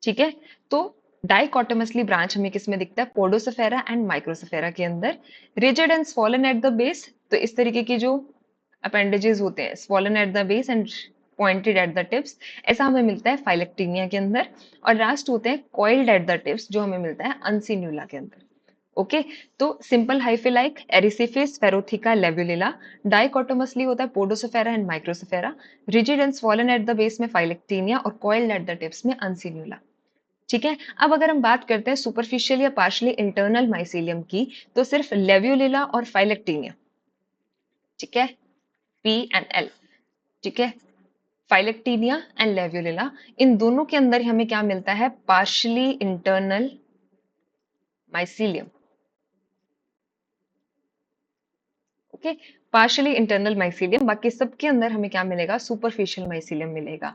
ठीक है, तो डाइकोटोमसली ब्रांच हमें किस में दिखता है? पोडोसफेरा एंड माइक्रोसफेरा के अंदर। Rigid and swollen at the base, तो इस तरीके की जो अपेंडेजेस होते हैं swollen at the base and pointed at the tips, ऐसा हमें मिलता है फाइलेक्टीनिया के अंदर। और लास्ट होते हैं कॉइल्ड एट द टिप्स, जो हमें मिलता है अनसिन्यूला के अंदर। ओके, तो simple hyphae like Erysiphe, Sphaerotheca, लेब्यूलिला। डाइकोटोमसली होता है Podosphaera and Microsphaera. Rigid and swollen at the base में फाइलेक्टीनिया और कॉइल्ड एट द टिप्स में अनसिन्यूला। ठीक है, अब अगर हम बात करते हैं सुपरफिशियल या पार्शली इंटरनल माइसीलियम की, तो सिर्फ लेब्यूलिला और फाइलेक्टीनिया। ठीक है, पी एंड एल। ठीक है, फाइलेक्टीनिया एंड लेब्यूलिला, इन दोनों के अंदर हमें क्या मिलता है? Partially internal mycelium. Okay, partially internal mycelium, बाकी सबके अंदर हमें क्या मिलेगा? सुपरफिशियल माइसीलियम मिलेगा।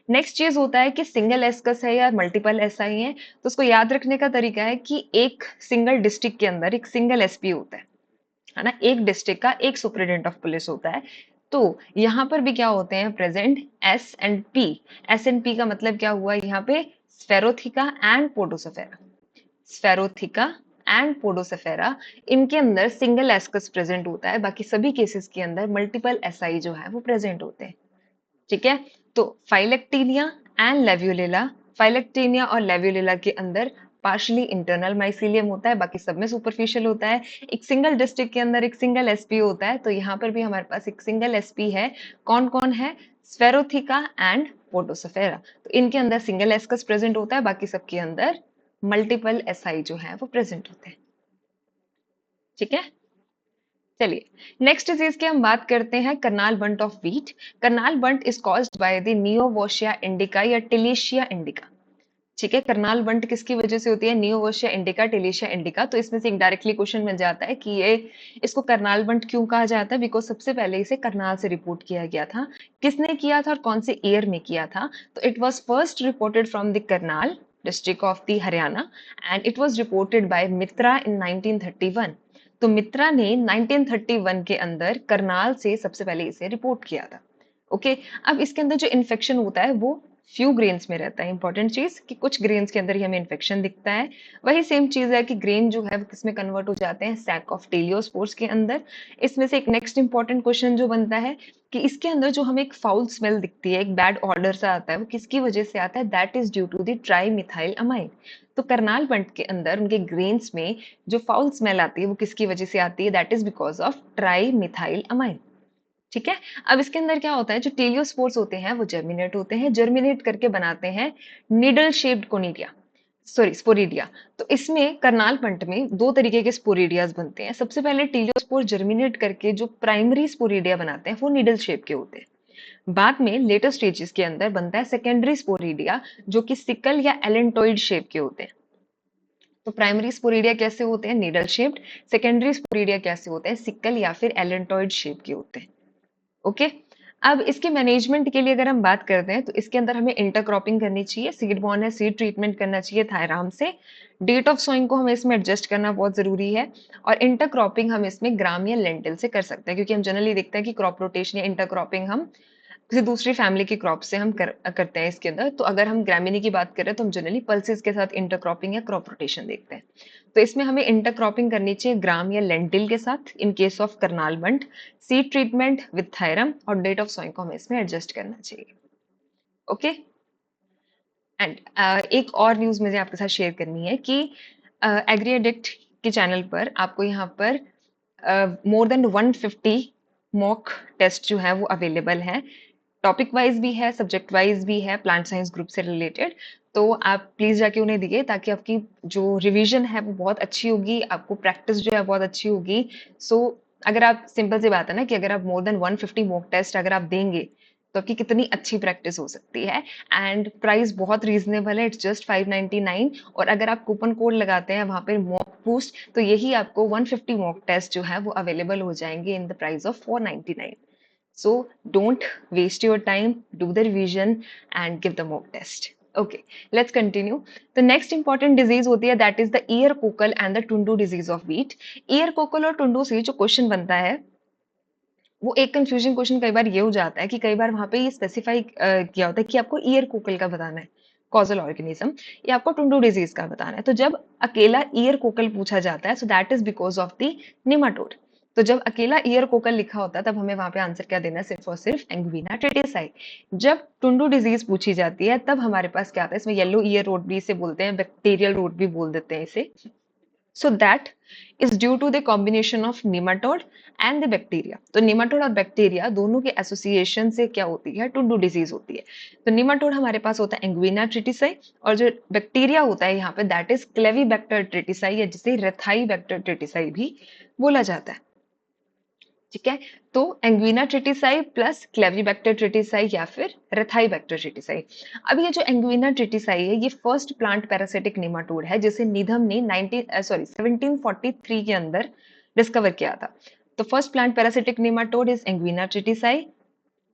नेक्स्ट चीज होता है कि सिंगल एस्कस है या मल्टीपल एसआई है, तो उसको याद रखने का तरीका है कि एक सिंगल डिस्ट्रिक्ट के अंदर एक सिंगल एसपी होता है ना, एक डिस्ट्रिक्ट का एक सुपरिटेंडेंट ऑफ पुलिस होता है। तो यहाँ पर भी क्या होते हैं present? S and P. S and P का मतलब क्या हुआ यहाँ पे? स्फेरोथिका एंड पोडोसोफेरा। स्फेरोथिका एंड पोडोसेफेरा, इनके अंदर सिंगल एस्कस प्रेजेंट होता है, बाकी सभी केसेस के अंदर मल्टीपल एसआई जो है वो प्रेजेंट होते हैं। ठीक है, तो फाइलेक्टीनिया एंड लेब्यूलिला, फाइलेक्टीनिया और लेब्यूलिला के अंदर पार्शली इंटरनल माइसीलियम होता है, बाकी सब में सुपरफिशियल होता है। एक सिंगल डिस्ट्रिक्ट के अंदर एक सिंगल एसपी होता है, तो यहाँ पर भी हमारे पास एक सिंगल एसपी है। कौन कौन है? स्फेरोथिका एंड पोडोसेफेरा। तो इनके अंदर सिंगल एस्कस प्रेजेंट होता है, बाकी सबके अंदर मल्टीपल एसआई जो है वो प्रेजेंट होते हैं। ठीक है, चलिए नेक्स्ट डिजीज की हम बात करते हैं, Karnal bunt of wheat. Karnal bunt is caused by the Neovossia indica या टिलिशिया इंडिका। ठीक है, करनाल बंट किसकी वजह से होती है? नियोवोशिया इंडिका, टिलिशिया इंडिका। तो इसमें से एक डायरेक्टली क्वेश्चन बन जाता है कि ये इसको करनाल बंट क्यों कहा जाता है? बिकॉज सबसे पहले इसे करनाल से रिपोर्ट किया गया था। किसने किया था और कौन से ईयर में किया था? तो it was first reported from the Karnal district of the Haryana and it was reported by Mitra in 1931। तो मित्रा ने 1931 के अंदर करनाल से सबसे पहले इसे रिपोर्ट किया था। ओके, अब इसके अंदर जो इन्फेक्शन होता है वो फ्यू ग्रेन्स में रहता है। इंपॉर्टेंट चीज कि कुछ ग्रेन्स के अंदर ही हमें इन्फेक्शन दिखता है। वही सेम चीज है कि ग्रेन जो है वो किसमें कन्वर्ट हो जाते हैं? सैक ऑफ टेलियोस्पोर्स के अंदर। इसमें से एक नेक्स्ट इंपॉर्टेंट क्वेश्चन जो बनता है कि इसके अंदर जो हमें एक फाउल स्मेल दिखती है, एक बैड ऑर्डर सा आता है, वो किसकी वजह से आता है? That is due to the trimethylamine. तो करनाल बंट के अंदर उनके ग्रेन्स में जो फाउल स्मेल आती है वो किसकी वजह से आती है? That is because of tri methyl amine. ठीक है, अब इसके अंदर क्या होता है? जो टेलियोस्पोर्स होते हैं वो जर्मिनेट होते हैं, जर्मिनेट करके बनाते हैं निडल शेप्ड कोनिडिया, सॉरी स्पोरिडिया। तो इसमें करनाल पंट में दो तरीके के स्पोरिडियाज बनते हैं। सबसे पहले टेलियोस्पोर जर्मिनेट करके जो प्राइमरी स्पोरिडिया बनाते हैं वो निडल शेप के होते हैं। बाद में लेटर स्टेजेस के अंदर बनता है सेकेंडरी स्पोरिडिया, जो कि सिकल या एलेंटोइड शेप के होते हैं। तो प्राइमरी स्पोरिडिया कैसे होते हैं? Needle shaped. सेकेंडरी स्पोरिडिया कैसे होते हैं? सिकल या फिर एलेंटोइड शेप के होते हैं। ओके, अब इसके मैनेजमेंट के लिए अगर हम बात करते हैं तो इसके अंदर हमें इंटरक्रॉपिंग करनी चाहिए, सीड बॉर्न है, सीड ट्रीटमेंट करना चाहिए थायराम से। डेट ऑफ सोइंग को हमें इसमें एडजस्ट करना बहुत जरूरी है। और इंटरक्रॉपिंग हम इसमें ग्राम या लेंटिल से कर सकते हैं, क्योंकि हम जनरली देखते हैं कि क्रॉप रोटेशन या इंटरक्रॉपिंग हम किसी दूसरी फैमिली के क्रॉप से हम करते हैं इसके अंदर। तो अगर हम ग्रामिनी की बात करें तो हम जनरली पल्सेस के साथ इंटरक्रॉपिंग या क्रॉप रोटेशन देखते हैं। तो इसमें हमें इंटरक्रॉपिंग करनी चाहिए ग्राम या लेंटिल के साथ in case of Karnal bunt. Seed treatment with thiram और डेट ऑफ सोइंग को हमें इसमें एडजस्ट करना चाहिए। ओके, एंड एक और न्यूज मुझे आपके साथ शेयर करनी है कि एग्री एडिक्ट के चैनल पर आपको यहाँ पर मोर देन 150 मॉक टेस्ट जो है वो अवेलेबल है। टॉपिक वाइज भी है, सब्जेक्ट वाइज भी है, प्लांट साइंस ग्रुप से रिलेटेड। तो आप प्लीज जाके उन्हें दिए, ताकि आपकी जो रिवीजन है वो बहुत अच्छी होगी, आपको प्रैक्टिस जो है बहुत अच्छी होगी। सो अगर आप, सिंपल सी बात है ना कि अगर आप मोर देन 150 मॉक टेस्ट अगर आप देंगे तो आपकी कितनी अच्छी प्रैक्टिस हो सकती है। एंड प्राइस बहुत रीजनेबल है, इट्स जस्ट 599। और अगर आप कूपन कोड लगाते हैं वहां पे मॉक बूस्ट, तो यही आपको 150 मॉक टेस्ट जो है वो अवेलेबल हो जाएंगे in the price of 499। So don't waste your time, do the revision and give the mock test. Okay, let's continue. The next important disease होती है that is the ear cockle and the tundu disease of wheat. Ear cockle और tundu से जो question बनता है वो एक confusion question कई बार ये हो जाता है कि कई बार वहां पे ये स्पेसिफाई किया होता है कि आपको ईयर कोकल का बताना है, कॉजल ऑर्गेनिज्म, या आपको टुंडू डिजीज का बताना है। तो जब अकेला ईयर कोकल पूछा जाता है, so that is because of the nematode. तो जब अकेला ईयर कोकल लिखा होता है तब हमें वहां पे आंसर क्या देना है, सिर्फ और सिर्फ एंग्विना ट्रिटिसाई। जब टुंडू डिजीज पूछी जाती है तब हमारे पास क्या आता है, इसमें येलो ईयर रोड भी इसे बोलते हैं, बैक्टीरियल रोड भी बोल देते हैं इसे। So that is due to the combination of nematode and the bacteria। तो nematode और बैक्टीरिया दोनों के एसोसिएशन से क्या होती है, टुंडू डिजीज होती है। तो nematode हमारे पास होता है एंग्विना ट्रिटिसाई, और जो बैक्टीरिया होता है यहाँ पे दैट इज क्लेवीबैक्टर ट्रिटिसाई, या जिसे रेथाईबैक्टर ट्रिटिसाई भी बोला जाता है। ठीक है, तो एंग्विना ट्रिटिसाई प्लस क्लेवीबैक्टर ट्रिटिसाई या फिर रेथाईबैक्टर ट्रिटिसाई। अब ये जो एंग्विना ट्रिटिसाई है ये फर्स्ट प्लांट पैरासिटिक नेमाटोड है जिसे नीधम ने 1743 के अंदर डिस्कवर किया था। तो first plant parasitic nematode is Anguina tritici.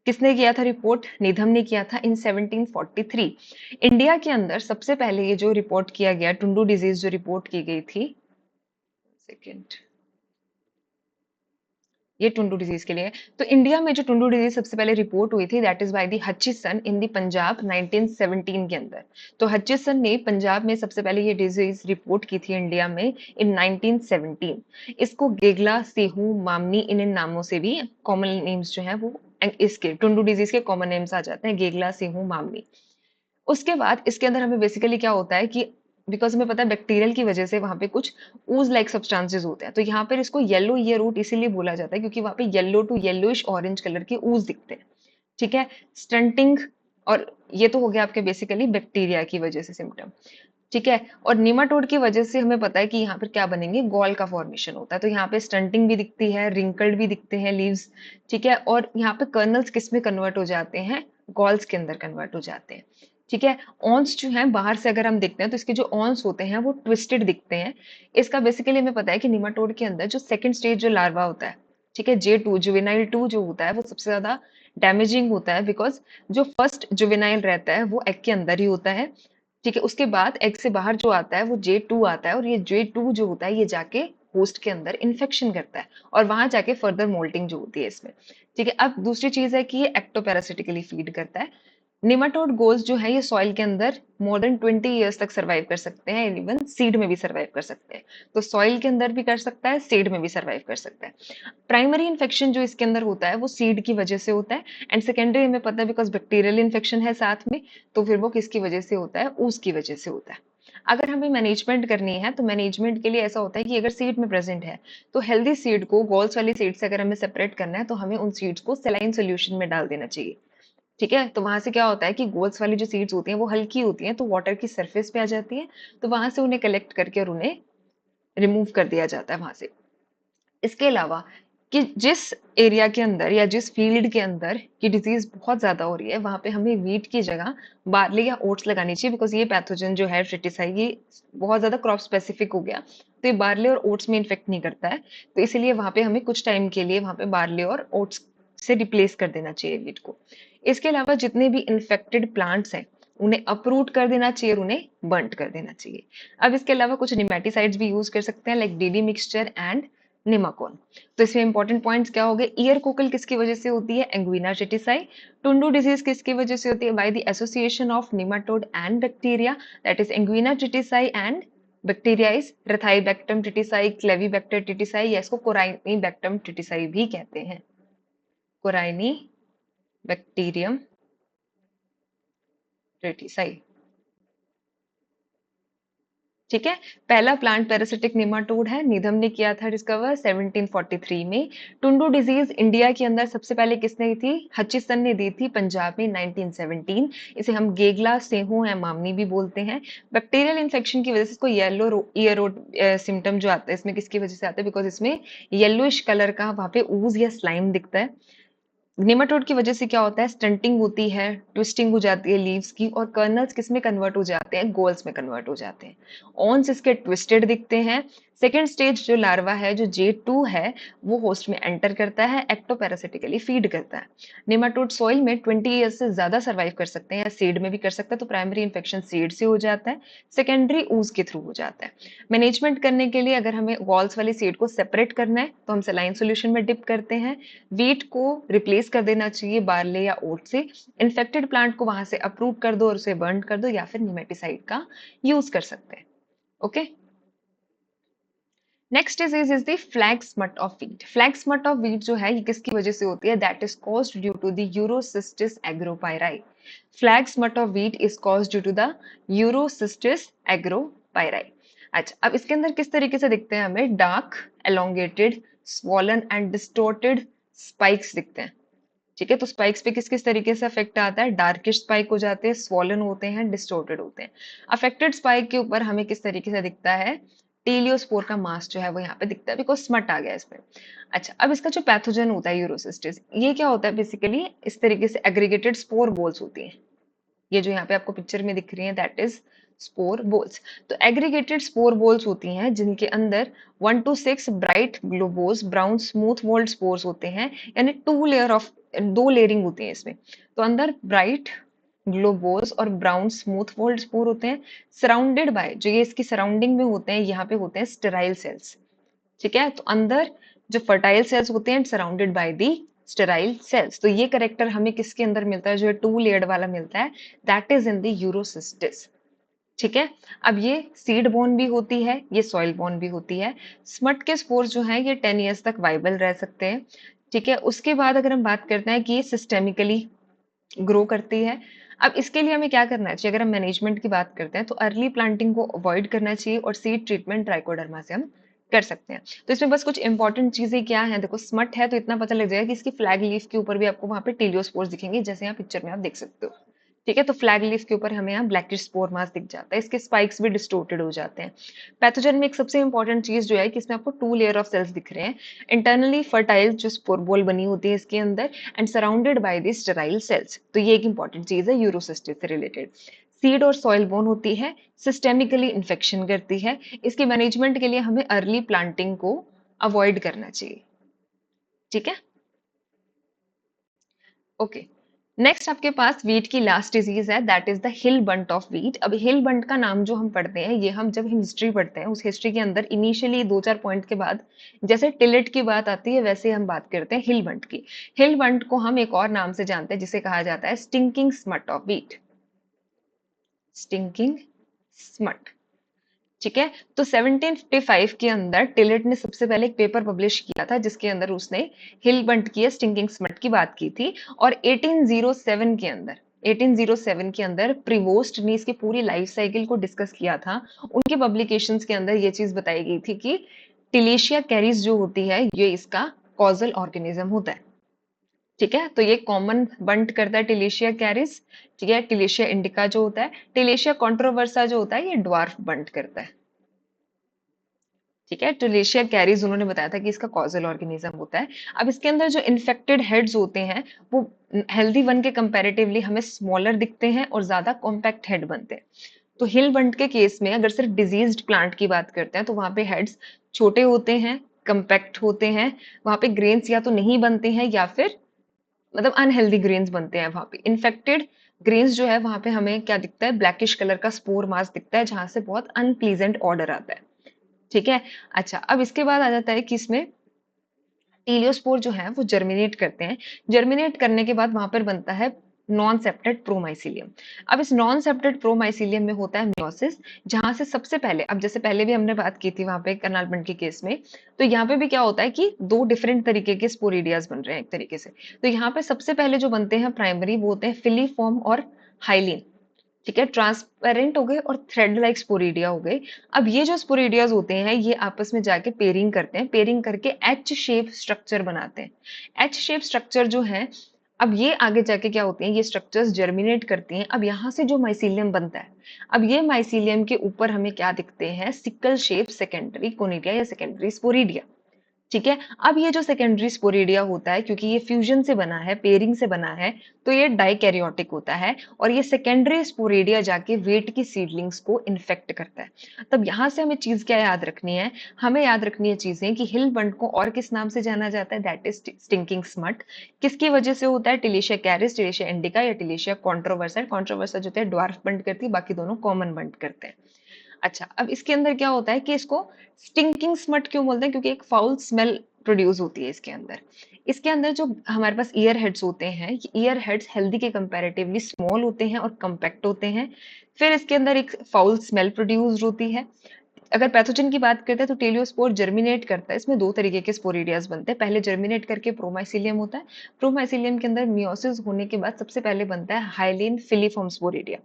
किसने किया था रिपोर्ट, नीधम ने किया था इन 1743। इंडिया के अंदर सबसे पहले ये जो रिपोर्ट किया गया टुंडू डिजीज जो रिपोर्ट की गई थी, सेकेंड, ये टुंडू डिजीज के लिए। तो इंडिया में जो टुंडू डिजीज सबसे पहले रिपोर्ट हुई थी that is by the Hutchinson in the Punjab 1917 के अंदर। तो हचिसन ने पंजाब में सबसे पहले ये डिजीज रिपोर्ट की थी इंडिया में इन 1917। इसको गेगला, सेहू, मामनी इन नामों से भी कॉमन नेम्स जो है वो इसके टुंडू डिजीज के कॉमन नेम्स आ जाते हैं, गेगला, सेहू, मामनी। उसके बाद इसके अंदर हमें बेसिकली क्या होता है कि बिकॉज हमें पता है बैक्टीरियल की वजह से वहां पे कुछ ऊज लाइक सब्सटेंसेस होते हैं, तो यहाँ पर इसको येलो ईयर रूट इसीलिए बोला जाता है क्योंकि वहां पे yellow to yellowish orange colour के ऊज दिखते हैं। ठीक है, स्टंटिंग, और ये तो हो गया आपके बेसिकली बैक्टीरिया की वजह से सिम्टम। ठीक है, और निमाटोड की वजह से हमें पता है कि यहाँ पर क्या बनेंगे, गॉल का फॉर्मेशन होता है, तो यहाँ पे स्टंटिंग भी दिखती है, रिंकल्ड भी दिखते हैं लीव्स। ठीक है, और यहाँ पे कर्नल्स किस में कन्वर्ट हो जाते हैं, गॉल्स के अंदर कन्वर्ट हो जाते हैं। ठीक है, ऑन्स जो है बाहर से अगर हम देखते हैं तो इसके जो ऑन्स होते हैं वो ट्विस्टेड दिखते हैं। इसका बेसिकली हमें पता है कि निमाटोड के अंदर जो सेकंड स्टेज जो लार्वा होता है, ठीक है, J2 जुवेनाइल 2 जो होता है वो सबसे ज्यादा डैमेजिंग होता है, बिकॉज जो फर्स्ट जुवेनाइल रहता है वो एग के अंदर ही होता है। ठीक है, उसके बाद एग से बाहर जो आता है वो J2 आता है, और ये J2 जो होता है ये जाके होस्ट के अंदर इन्फेक्शन करता है और वहां जाके फर्दर मोल्टिंग जो होती है इसमें। ठीक है, अब दूसरी चीज है कि ये एक्टोपैरासिटिकली फीड करता है। निमाटोड गोल्स जो है ये सॉइल के अंदर मोर देन 20 ईयर्स तक सर्वाइव कर सकते हैं, इवन सीड में भी सर्वाइव कर सकते हैं। तो सॉइल के अंदर भी कर सकता है, सीड में भी सर्वाइव कर सकता है। प्राइमरी इन्फेक्शन जो इसके अंदर होता है वो सीड की वजह से होता है, एंड सेकेंडरी हमें पता है बिकॉज बैक्टीरियल इन्फेक्शन है साथ में, तो फिर वो किसकी वजह से होता है, उसकी वजह से होता है। अगर हमें मैनेजमेंट करनी है तो मैनेजमेंट के लिए ऐसा होता है कि अगर सीड में प्रेजेंट है तो हेल्दी सीड को गॉल्स वाली सीड से अगर हमें सेपरेट करना है तो हमें उन सीड्स को सेलाइन सोल्यूशन में डाल देना चाहिए। ठीक है, तो वहां से क्या होता है कि गोल्स वाली जो सीड्स होती हैं वो हल्की होती हैं, तो वाटर की सरफेस पे आ जाती हैं, तो वहां से उन्हें कलेक्ट करके और उन्हें रिमूव कर दिया जाता है वहां से। इसके अलावा कि जिस एरिया के अंदर या जिस फील्ड के अंदर ये डिजीज बहुत ज्यादा हो रही है वहां पे हमें वीट की जगह बार्ली या ओट्स लगानी चाहिए, बिकॉज ये पैथोजन जो है ट्रिटिसाई ये बहुत ज्यादा क्रॉप स्पेसिफिक हो गया, तो ये बार्ली और ओट्स में इन्फेक्ट नहीं करता है, तो इसीलिए वहां पे हमें कुछ टाइम के लिए वहां पे बार्ली और ओट्स से रिप्लेस कर देना चाहिए वीट को। इसके अलावा जितने भी इन्फेक्टेड प्लांट्स हैं उन्हें अपरूट कर देना चाहिए और उन्हें बर्ट कर देना चाहिए। अब इसके अलावा कुछ निमेटिसाइड्स भी यूज कर सकते हैं लाइक डीडी मिक्सचर एंड निमाकोन। तो इसमें इंपॉर्टेंट पॉइंट्स क्या हो गए, ईयर कोकल किसकी वजह से होती है, एंग्विना ट्रिटिसाई। टुंडू डिजीज किसकी वजह से होती है, by the association of nematode and bacteria, that is Anguina tritici and bacteria is Rathayibacter tritici, Clavibacter tritici, या इसको कोराइनीबैक्टम ट्रिटिसाई भी कहते हैं, कोराइनी बैक्टीरियम ट्रिटिसाई। ठीक है, पहला प्लांट पैरासिटिक निमाटोड है, नीधम ने किया था डिस्कवर 1743 में। टुंडू डिजीज इंडिया के अंदर सबसे पहले किसने दी थी, हचिसन ने दी थी पंजाब में 1917। इसे हम गेगला, सेहू है, मामनी भी बोलते हैं। बैक्टीरियल इन्फेक्शन की वजह से इसको येलो ईयर रोड सिम्टम जो आता है इसमें किसकी वजह से आता है, बिकॉज इसमें येलोइश कलर का वहां पे ऊज या स्लाइम दिखता है। नेमाटोड की वजह से क्या होता है, स्टंटिंग होती है, ट्विस्टिंग हो जाती है लीव्स की, और कर्नल्स किस में कन्वर्ट हो जाते हैं, गोल्स में कन्वर्ट हो जाते हैं। ऑन्स इसके ट्विस्टेड दिखते हैं। सेकेंड स्टेज जो लार्वा है जो J2 है वो होस्ट में एंटर करता है, एक्टोपैरासिटिकली फीड करता है। नेमाटोड सॉइल में 20 ईयर्स से ज्यादा सर्वाइव कर सकते हैं या सीड में भी कर सकते हैं, तो प्राइमरी इन्फेक्शन सीड से हो जाता है, सेकेंडरी ऊज के थ्रू हो जाता है। मैनेजमेंट करने के लिए अगर हमें गॉल्स वाली सीड को सेपरेट करना है तो हम सलाइन सोल्यूशन में डिप करते हैं, वीट को रिप्लेस कर देना चाहिए बार्ले या ओट से, इन्फेक्टेड प्लांट को वहां से अप्रूव कर दो और उसे बर्न कर दो, या फिर निमेटिसाइड का यूज कर सकते हैं। Okay, next disease is the flag smut of wheat. Flag smut of wheat जो है ये किसकी वजह से होती है? That is caused due to the Urocystis agropyri. Flag smut of wheat is caused due to the Urocystis agropyri. अच्छा, अब इसके अंदर किस तरीके से दिखते हैं? हमें dark, elongated, swollen and distorted spikes दिखते हैं। ठीक है, तो स्पाइक्स पे किस किस तरीके से अफेक्ट आता है? डार्किश स्पाइक हो जाते हैं, स्वॉलन होते हैं, डिस्टोर्टेड होते हैं। अफेक्टेड स्पाइक के ऊपर हमें किस तरीके से दिखता है? टीलियोस्पोर का मास जो है वो यहाँ पे दिखता है, बिकॉज स्मट आ गया इसमें। अच्छा, अब इसका जो पैथोजन होता है यूरोसिस्टिस, ये क्या होता है? बेसिकली इस तरीके से एग्रीगेटेड स्पोर बॉल्स होती हैं। ये जो यहाँ पे आपको पिक्चर में दिख रही है दैट इज स्पोर बोल्स। तो एग्रीगेटेड स्पोर बोल्स होती हैं जिनके अंदर 1 to 6 bright globose brown smooth walled spores होते हैं, यानी दो लेयरिंग होती है इसमें। तो अंदर ब्राइट ग्लोबोस और ब्राउन स्मूथ वॉल्ड स्पोर होते हैं, सराउंडेड बाय, जो ये इसकी सराउंडिंग में होते हैं, यहाँ पे होते हैं स्टेराइल सेल्स। ठीक है, तो अंदर जो फर्टाइल सेल्स होते हैं surrounded by the sterile cells. तो ये करेक्टर हमें किसके अंदर मिलता है? जो है टू लेयर्ड वाला मिलता है, दैट इज इन द यूरोसिस्टिस। ठीक है, अब ये सीड बोर्न भी होती है, ये सॉइल बोर्न भी होती है। स्मट के स्पोर्स जो है ये 10 years तक वाइबल रह सकते हैं। ठीक है, उसके बाद अगर हम बात करते हैं कि ये सिस्टेमिकली ग्रो करती है। अब इसके लिए हमें क्या करना चाहिए? अगर हम मैनेजमेंट की बात करते हैं तो अर्ली प्लांटिंग को अवॉइड करना चाहिए और सीड ट्रीटमेंट ट्राइकोडर्मा से हम कर सकते हैं। तो इसमें बस कुछ इंपॉर्टेंट चीजें क्या हैं? देखो, स्मट है तो इतना पता लग जाएगा कि इसकी फ्लैग लीफ के ऊपर भी आपको वहां पे टीलियोस्पोर्स दिखेंगे, जैसे यहाँ पिक्चर में आप देख सकते हो। ठीक है, तो फ्लैग लीफ के ऊपर हमें यहाँ ब्लैकिश स्पोर मास दिख जाता है, इसके स्पाइक्स भी डिस्टोर्टेड हो जाते हैं। पैथोजन में एक सबसे इंपॉर्टेंट चीज जो है कि इसमें आपको 2 लेयर ऑफ सेल्स दिख रहे हैं। इंटरनली फर्टाइल जो स्पोर बॉल बनी होती है इसके अंदर, and surrounded by the sterile cells. तो ये एक इंपॉर्टेंट चीज है यूरोसिस्टिस से रिलेटेड। सीड और सॉइल बोन होती है, सिस्टेमिकली इन्फेक्शन करती है। इसके मैनेजमेंट के लिए हमें अर्ली प्लांटिंग को अवॉइड करना चाहिए। ठीक है, ओके। नेक्स्ट आपके पास वीट की लास्ट डिजीज है, that is the hill bunt of wheat. अब हिल बंट का नाम जो हम पढ़ते हैं, ये हम जब हिस्ट्री पढ़ते हैं उस हिस्ट्री के अंदर इनिशियली 2-4 पॉइंट के बाद जैसे टिलेट की बात आती है, वैसे हम बात करते हैं हिल बंट की। हिल बंट को हम एक और नाम से जानते हैं जिसे कहा जाता है stinking smut of wheat. Stinking smut. ठीक है, तो 1755 के अंदर टिलेट ने सबसे पहले एक पेपर पब्लिश किया था जिसके अंदर उसने हिल बंट की स्टिंकिंग स्मट की बात की थी। और 1807 के अंदर प्रिवोस्ट ने इसकी पूरी लाइफ साइकिल को डिस्कस किया था। उनके पब्लिकेशंस के अंदर ये चीज बताई गई थी कि टिलेशिया कैरिस जो होती है ये इसका कॉजल ऑर्गेनिज्म होता है। ठीक है, तो ये कॉमन बंट करता है टिलेशिया कैरिस। ठीक है, टिलेशिया इंडिका जो होता है, टिलेशिया कॉन्ट्रोवर्सा जो होता है ये ड्वार्फ बंट करता है। ठीक है, टुलेशिया कैरीज उन्होंने बताया था कि इसका कॉजल ऑर्गेनिज्म होता है। अब इसके अंदर जो इन्फेक्टेड हेड्स होते हैं वो हेल्दी वन के कंपैरेटिवली हमें स्मॉलर दिखते हैं और ज्यादा कॉम्पैक्ट हेड बनते हैं। तो हिल बंट के केस में अगर सिर्फ डिजीज्ड प्लांट की बात करते हैं तो वहां पे हेड्स छोटे होते हैं, कंपैक्ट होते हैं, वहां पे ग्रेन्स या तो नहीं बनते हैं या फिर मतलब अनहेल्दी ग्रेन्स बनते हैं। वहां पे इन्फेक्टेड ग्रेन्स जो है वहां पे हमें क्या दिखता है? ब्लैकिश कलर का स्पोर मास दिखता है जहां से बहुत अनप्लीजेंट ऑर्डर आता है। ठीक है, अच्छा, अब इसके बाद आ जाता है कि इसमें टीलियोस्पोर जो है वो जर्मिनेट करते हैं। जर्मिनेट करने के बाद वहां पर बनता है नॉन सेप्टेड प्रोमाइसिलियम। अब इस नॉन सेप्टेड प्रोमाइसिलियम में होता है मियोसिस, जहां से सबसे पहले, अब जैसे पहले भी हमने बात की थी वहां पे करनाल के केस में, तो यहाँ पे भी क्या होता है कि दो डिफरेंट तरीके के स्पोरिडियाज बन रहे हैं एक तरीके से। तो यहाँ पे सबसे पहले जो बनते हैं प्राइमरी वो होते हैं फिलीफॉर्म और हाइलिन। ठीक है, ट्रांसपेरेंट हो गए और थ्रेड लाइक स्पोरिडिया हो गए। अब ये जो स्पोरिडियाज होते हैं ये आपस में जाके पेयरिंग करते हैं, पेयरिंग करके एच शेप स्ट्रक्चर बनाते हैं। एच शेप स्ट्रक्चर जो है, अब ये आगे जाके क्या होते हैं? ये स्ट्रक्चर्स जर्मिनेट करती हैं। अब यहाँ से जो माइसीलियम बनता है, अब ये माइसीलियम के ऊपर हमें क्या दिखते हैं? सिकल शेप सेकेंडरी कोनिडिया या सेकेंडरी स्पोरिडिया। ठीक है, अब ये जो सेकेंडरी स्पोरिडिया होता है, क्योंकि ये फ्यूजन से बना है, पेयरिंग से बना है, तो ये डाइकैरियोटिक होता है। और ये सेकेंडरी स्पोरिडिया जाके वेट की सीडलिंग्स को इन्फेक्ट करता है। तब यहाँ से हमें चीज क्या याद रखनी है? हमें याद रखनी है चीजें कि हिल बंट को और किस नाम से जाना जाता है? That is stinking smut. किसकी वजह से होता है? टिलेशिया कैरिस, टिलेशिया इंडिका या टिलेशिया कॉन्ट्रोवर्सा। कॉन्ट्रोवर्सा जो होता है ड्वार्फ बंट करती है, बाकी दोनों कॉमन बंट करते हैं। अच्छा, अब इसके अंदर क्या होता है कि इसको स्टिंकिंग स्मट क्यों बोलते हैं? क्योंकि एक फाउल स्मेल प्रोड्यूस होती है इसके अंदर। इसके अंदर जो हमारे पास ईयर हेड्स होते हैं, ये ईयर हेड्स हेल्दी के कंपैरेटिवली स्मॉल होते हैं और कम्पैक्ट होते हैं। फिर इसके अंदर एक फाउल स्मेल प्रोड्यूस होती है। अगर पैथोजन की बात करते हैं तो टेलियोस्पोर जर्मिनेट करता है। इसमें 2 तरीके के स्पोरिडियास बनते हैं। पहले जर्मिनेट करके प्रोमाइसिलियम होता है। प्रोमाइसिलियम के अंदर मियोसिस होने के बाद सबसे पहले बनता है हाइलीन फिलीफॉर्म स्पोरिडिया।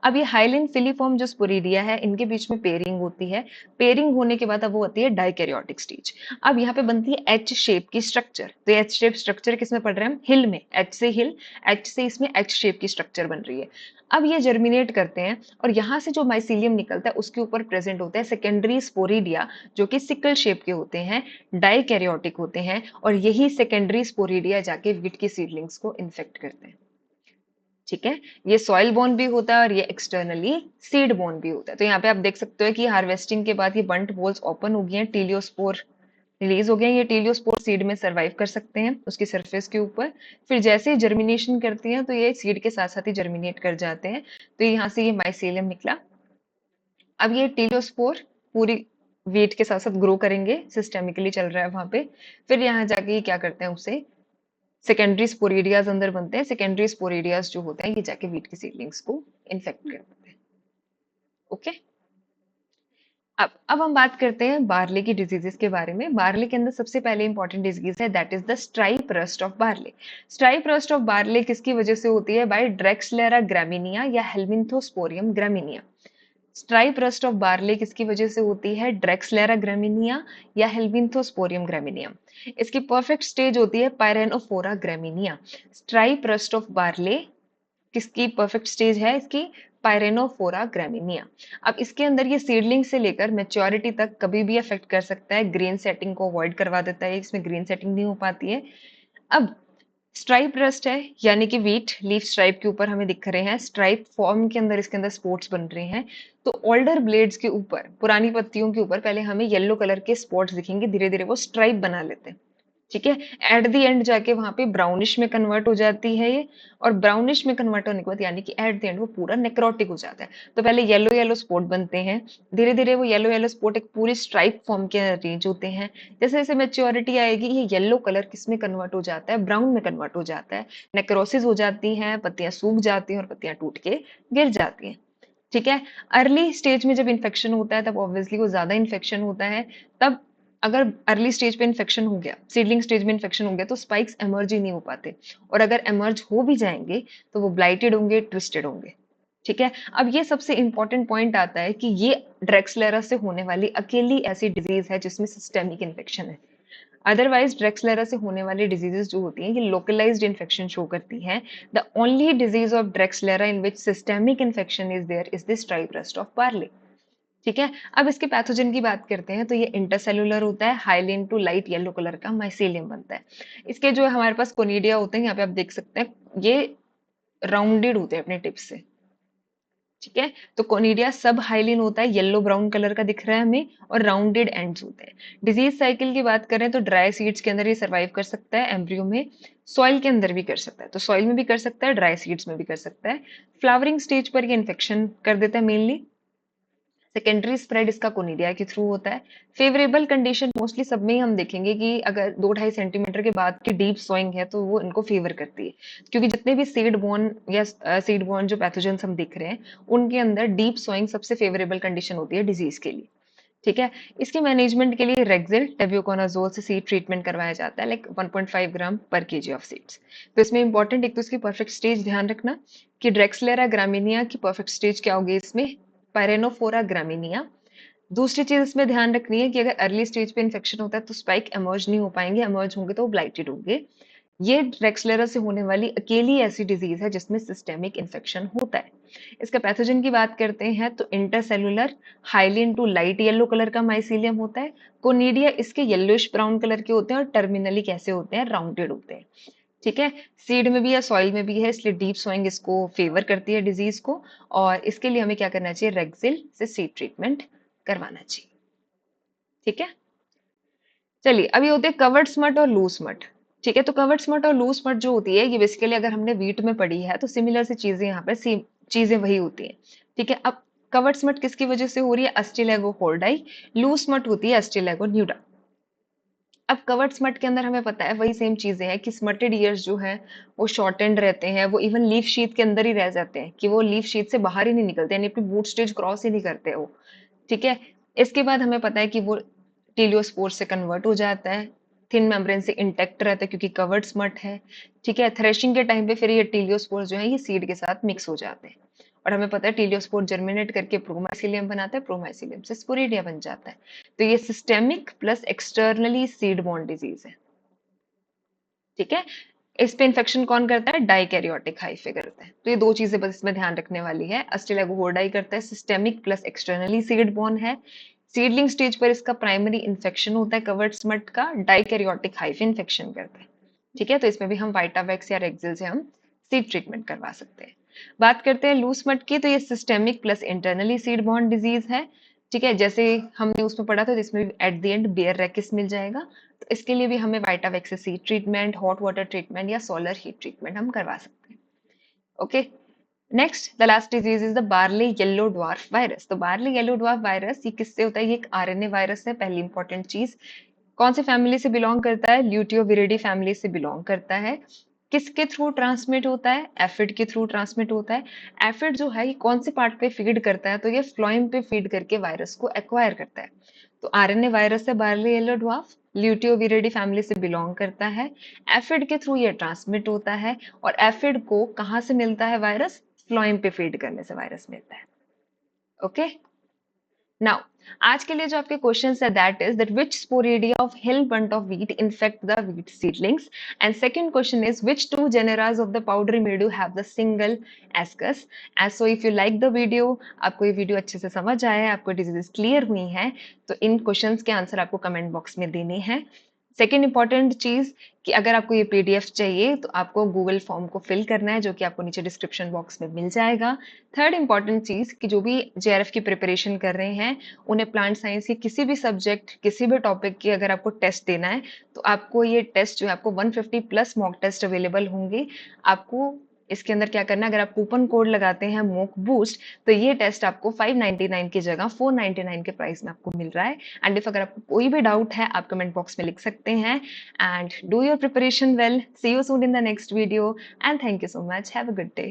अब ये हाइलीन फिलीफॉर्म जो स्पोरिडिया है, इनके बीच में पेयरिंग होती है। पेयरिंग होने के बाद अब वो होती है डाइकैरियोटिक स्टेज। अब यहाँ पे बनती है एच शेप की स्ट्रक्चर। तो एच शेप स्ट्रक्चर किसमें पढ़ रहे हैं हम? हिल में। एच से हिल, एच से इसमें एच शेप की स्ट्रक्चर बन रही है। अब ये जर्मिनेट करते हैं और यहाँ से जो माइसीलियम निकलता है उसके ऊपर प्रेजेंट होता है सेकेंडरी स्पोरिडिया, जो कि सिकल शेप के होते हैं, डाइकैरियोटिक होते हैं, और यही सेकेंडरी स्पोरिडिया जाके वीट की सीडलिंग्स को इन्फेक्ट करते हैं। ठीक है, ये सॉइल बोर्न भी होता है और ये एक्सटर्नली सीड बोर्न भी होता है। तो यहाँ पे आप देख सकते हो कि हार्वेस्टिंग के बाद ये बंट होल्स ओपन हो गए हैं, टीलियोस्पोर रिलीज हो गए हैं। ये टीलियोस्पोर सीड में सर्वाइव कर सकते हैं उसकी सरफेस के ऊपर। फिर जैसे ही जर्मिनेशन करती हैं तो ये सीड के साथ साथ ही जर्मिनेट कर जाते हैं। तो यहाँ से ये माइसेलियम निकला। अब ये टीलियोस्पोर पूरी वीट के साथ साथ ग्रो करेंगे, सिस्टेमिकली चल रहा है वहां पे। फिर यहाँ जाके ये क्या करते हैं, उसे सेकेंडरी स्पोरिडियाज अंदर बनते हैं। सेकेंडरी स्पोरिडियाज जो होते हैं ये जाके वीट की सीडलिंग्स को इन्फेक्ट कर देते हैं। ओके, अब हम बात करते हैं बार्ले की डिजीजेस के बारे में। बार्ले के अंदर सबसे पहले इंपॉर्टेंट डिजीज है, that is the stripe rust of barley. Stripe rust of barley किसकी वजह से होती है? बाय ड्रेक्सलेरा ग्रामिनिया या हेलमिंथोस्पोरियम ग्रामिनिया। स्ट्राइप रस्ट ऑफ बार्ले किसकी वजह से होती है? ड्रेक्सलेरा ग्रामिनिया या हेलमिंथोस्पोरियम ग्रामिनिया। इसकी परफेक्ट स्टेज होती है पायरेनोफोरा ग्रामिनिया। स्ट्राइप रस्ट ऑफ बार्ले किसकी परफेक्ट स्टेज है? इसकी पायरेनोफोरा ग्रामिनिया। अब इसके अंदर ये सीडलिंग से लेकर मैच्योरिटी तक कभी भी अफेक्ट कर सकता है। ग्रेन सेटिंग को अवॉइड करवा देता है, इसमें ग्रेन सेटिंग नहीं हो पाती है। अब स्ट्राइप रस्ट है, यानी कि वीट लीफ स्ट्राइप के ऊपर हमें दिख रहे हैं, स्ट्राइप फॉर्म के अंदर इसके अंदर स्पॉट्स बन रहे हैं। तो ओल्डर ब्लेड्स के ऊपर, पुरानी पत्तियों के ऊपर पहले हमें येलो कलर के स्पॉट्स दिखेंगे, धीरे धीरे वो स्ट्राइप बना लेते हैं। ठीक है, एट द एंड जाके वहां पे ब्राउनिश में कन्वर्ट हो जाती है ये। और ब्राउनिश में कन्वर्ट होने के बाद यानी कि एट द एंड वो पूरा नेक्रोटिक हो जाता है। तो पहले येलो येलो स्पॉट बनते हैं, धीरे धीरे वो येलो येलो स्पॉट एक पूरी स्ट्राइप फॉर्म के अरेंज होते हैं। जैसे जैसे मेच्योरिटी आएगी ये येलो कलर किस में कन्वर्ट हो जाता है? ब्राउन में कन्वर्ट हो जाता है। नेक्रोसिस हो जाती है, पत्तियां सूख जाती हैं और पत्तियां टूट के गिर जाती हैं। ठीक है, अर्ली स्टेज में जब इन्फेक्शन होता है तब ऑब्वियसली वो ज्यादा इन्फेक्शन होता है। तब अगर अर्ली स्टेज पे इन्फेक्शन हो गया, सीडलिंग स्टेज में इन्फेक्शन हो गया, तो स्पाइक्स एमर्ज ही नहीं हो पाते। और अगर एमर्ज हो भी जाएंगे तो वो ब्लाइटेड होंगे, ट्विस्टेड होंगे। ठीक है, अब ये सबसे इंपॉर्टेंट पॉइंट आता है कि ये ड्रेक्सलेरा से होने वाली अकेली ऐसी डिजीज है जिसमें सिस्टेमिक इन्फेक्शन है। अदरवाइज ड्रेक्सलेरा से होने वाली डिजीजेस जो होती हैं ये लोकलाइज्ड इन्फेक्शन शो करती हैं। The only disease of Drechslera in which systemic infection is there is the stripe rust of barley. ठीक है, अब इसके पैथोजन की बात करते हैं तो ये इंटरसेलुलर होता है, hyaline to light yellow colour का माइसेलियम बनता है। इसके जो हमारे पास कोनिडिया होते हैं, यहाँ पे आप देख सकते हैं ये राउंडेड होते हैं अपने टिप से। ठीक है, तो कोनिडिया सब हाइलिन होता है, येलो ब्राउन कलर का दिख रहा है हमें, और राउंडेड एंड्स होते हैं। डिजीज साइकिल की बात करें तो ड्राई सीड्स के अंदर ये सर्वाइव कर सकता है, एम्ब्रियो में, सॉइल के अंदर भी कर सकता है, तो सॉइल में भी कर सकता है, ड्राई सीड्स में भी कर सकता है। फ्लावरिंग स्टेज पर ये इन्फेक्शन कर देता है मेनली। सेकेंडरी स्प्रेड इसका कोनिडिया के थ्रू होता है। फेवरेबल कंडीशन मोस्टली सब में ही हम देखेंगे कि अगर 2-2.5 सेंटीमीटर के बाद की डीप सोइंग है तो वो इनको फेवर करती है, क्योंकि जितने भी सीड बोर्न या सीड बोर्न जो पैथोजेंस हम देख रहे हैं उनके अंदर डीप सोइंग सबसे फेवरेबल कंडीशन होती है डिजीज के लिए। ठीक है, इसके मैनेजमेंट के लिए रेक्सिल टेब्यूकोनाजोल से सीड ट्रीटमेंट करवाया जाता है, लाइक 1.5 ग्राम पर केजी ऑफ सीड्स। तो इसमें इंपॉर्टेंट एक तो इसकी परफेक्ट स्टेज ध्यान रखना कि ड्रेक्सलेरा ग्रामिनिया की परफेक्ट स्टेज क्या होगी इसमें? पायरेनोफोरा ग्रामिनिया। दूसरी चीज इसमें ध्यान रखनी है कि अगर अर्ली स्टेज पे इन्फेक्शन होता है तो स्पाइक एमर्ज नहीं हो पाएंगे, एमर्ज होंगे तो वो ब्लाइटेड होंगे। ये ड्रेक्सलेरा से होने वाली अकेली ऐसी डिजीज है जिसमें सिस्टेमिक इन्फेक्शन होता है। इसका पैथोजन की बात करते हैं तो intercellular, highly into light yellow colour का माइसीलियम होता है। कोनिडिया इसके येलोइश ब्राउन कलर के होते हैं और टर्मिनली कैसे होते हैं? राउंडेड होते हैं। ठीक है, सीड में भी है, सॉइल में भी है, इसलिए डीप सोइंग इसको फेवर करती है डिजीज को। और इसके लिए हमें क्या करना चाहिए? रेक्सिल से सीड ट्रीटमेंट करवाना चाहिए। ठीक है, चलिए अब ये होते हैं कवर्ड स्मट और लूज स्मट। ठीक है, तो कवर्ड स्मट और लूज स्मट जो होती है ये बेसिकली अगर हमने वीट में पढ़ी है तो सिमिलर सी चीजें यहाँ पे सेम चीजें वही होती हैं। ठीक है, अब कवर्ड स्मट किसकी वजह से हो रही है? अस्टिलैगो होर्डाई। लूज स्मट होती है अस्टिलैगो न्यूडा। अब कवर्ड स्मट के अंदर हमें पता है वही सेम चीजें हैं कि स्मटेड ईयर्स जो है वो शॉर्ट एंड रहते हैं, वो इवन लीफ शीथ के अंदर ही रह जाते हैं, कि वो लीफ शीथ से बाहर ही नहीं निकलते, यानी अपनी बूट स्टेज क्रॉस ही नहीं करते वो। ठीक है, इसके बाद हमें पता है कि वो टीलियोस्पोर से कन्वर्ट हो जाता है, थिन मेम्ब्रेन से इंटेक्ट रहता है क्योंकि कवर्ड स्मट है। ठीक है, थ्रेशिंग के टाइम पे फिर ये टीलियोस्पोर जो है ये सीड के साथ मिक्स हो जाते हैं, और हमें पता है टीलियोस्पोर जर्मिनेट करके प्रोमाइसिलियम बनाता है, प्रोमाइसिलियम से स्पोरेडिया बन जाता है। तो ये systemic plus externally seed borne disease है। ठीक है, इस पे इन्फेक्शन कौन करता है? डाइकैरियोटिक हाइफे करता है। तो ये दो चीजें बस इसमें ध्यान रखने वाली है। अस्टिलैगोहोर्डाई करता है, systemic plus externally seed borne है। सीडलिंग स्टेज पर इसका प्राइमरी इन्फेक्शन होता है कवर्ड स्मट का, डाइकैरियोटिक हाइफे इन्फेक्शन करता है। ठीक है, तो इसमें भी हम वाइटावैक्स या रेक्सिल से हम सीड ट्रीटमेंट करवा सकते हैं। बात करते हैं लूस मट की, तो ये systemic plus internally seed borne disease है। ठीक है, जैसे हमने उसमें पढ़ा था, तो इसमें at the end bear rachis मिल जाएगा। तो इसके लिए भी हमें वाइटावैक्स से seed treatment, hot water treatment या सोलर हीट ट्रीटमेंट हम करवा सकते हैं। Okay, next the last disease is the barley yellow dwarf virus. तो बार्ले येलो ड्वार्फ वायरस ये किससे होता है? ये एक आरएनए वायरस है। पहली इंपॉर्टेंट चीज, कौन से फैमिली से बिलोंग करता है? ल्यूटियोविरिडी फैमिली से बिलोंग करता है। किसके थ्रू ट्रांसमिट होता है? एफिड के थ्रू ट्रांसमिट होता है। एफिड जो है ये कौन से पार्ट पे फीड करता है? तो ये फ्लोएम पे फीड करके वायरस को एक्वायर करता है। तो आरएनए वायरस है बार्ले येलो ड्वार्फ, ल्यूटियोविरिडी फैमिली से बिलोंग करता है। एफिड के थ्रू ये ट्रांसमिट होता है, और एफिड को कहाँ से मिलता है वायरस? फ्लोएम पे फीड करने से वायरस मिलता है। ओके, नाउ आज के लिए जो आपके क्वेश्चंस है that is that which sporedia of hill bunt of wheat infect the wheat seedlings, and second question is which two generas of the powdery mildew have the single ascus. And so if you like the video, आपको ये video अच्छे से समझ आया है, आपको diseases clear हुई हैं, तो इन क्वेश्चंस के आंसर आपको कमेंट बॉक्स में देने हैं। सेकेंड इंपॉर्टेंट चीज कि अगर आपको ये पीडीएफ चाहिए तो आपको गूगल फॉर्म को फिल करना है, जो कि आपको नीचे डिस्क्रिप्शन बॉक्स में मिल जाएगा। थर्ड इंपॉर्टेंट चीज कि जो भी जेआरएफ की प्रिपरेशन कर रहे हैं, उन्हें प्लांट साइंस के किसी भी सब्जेक्ट, किसी भी टॉपिक की अगर आपको टेस्ट देना है, तो आपको ये टेस्ट जो है आपको 150 प्लस मॉक टेस्ट अवेलेबल होंगे। आपको इसके अंदर क्या करना है, अगर आप कूपन कोड लगाते हैं मॉक बूस्ट, तो ये टेस्ट आपको 599 की जगह 499 के प्राइस में आपको मिल रहा है। एंड इफ अगर आपको कोई भी डाउट है, आप कमेंट बॉक्स में लिख सकते हैं। And do your preparation well, see you soon in the next video, and thank you so much, have a good day.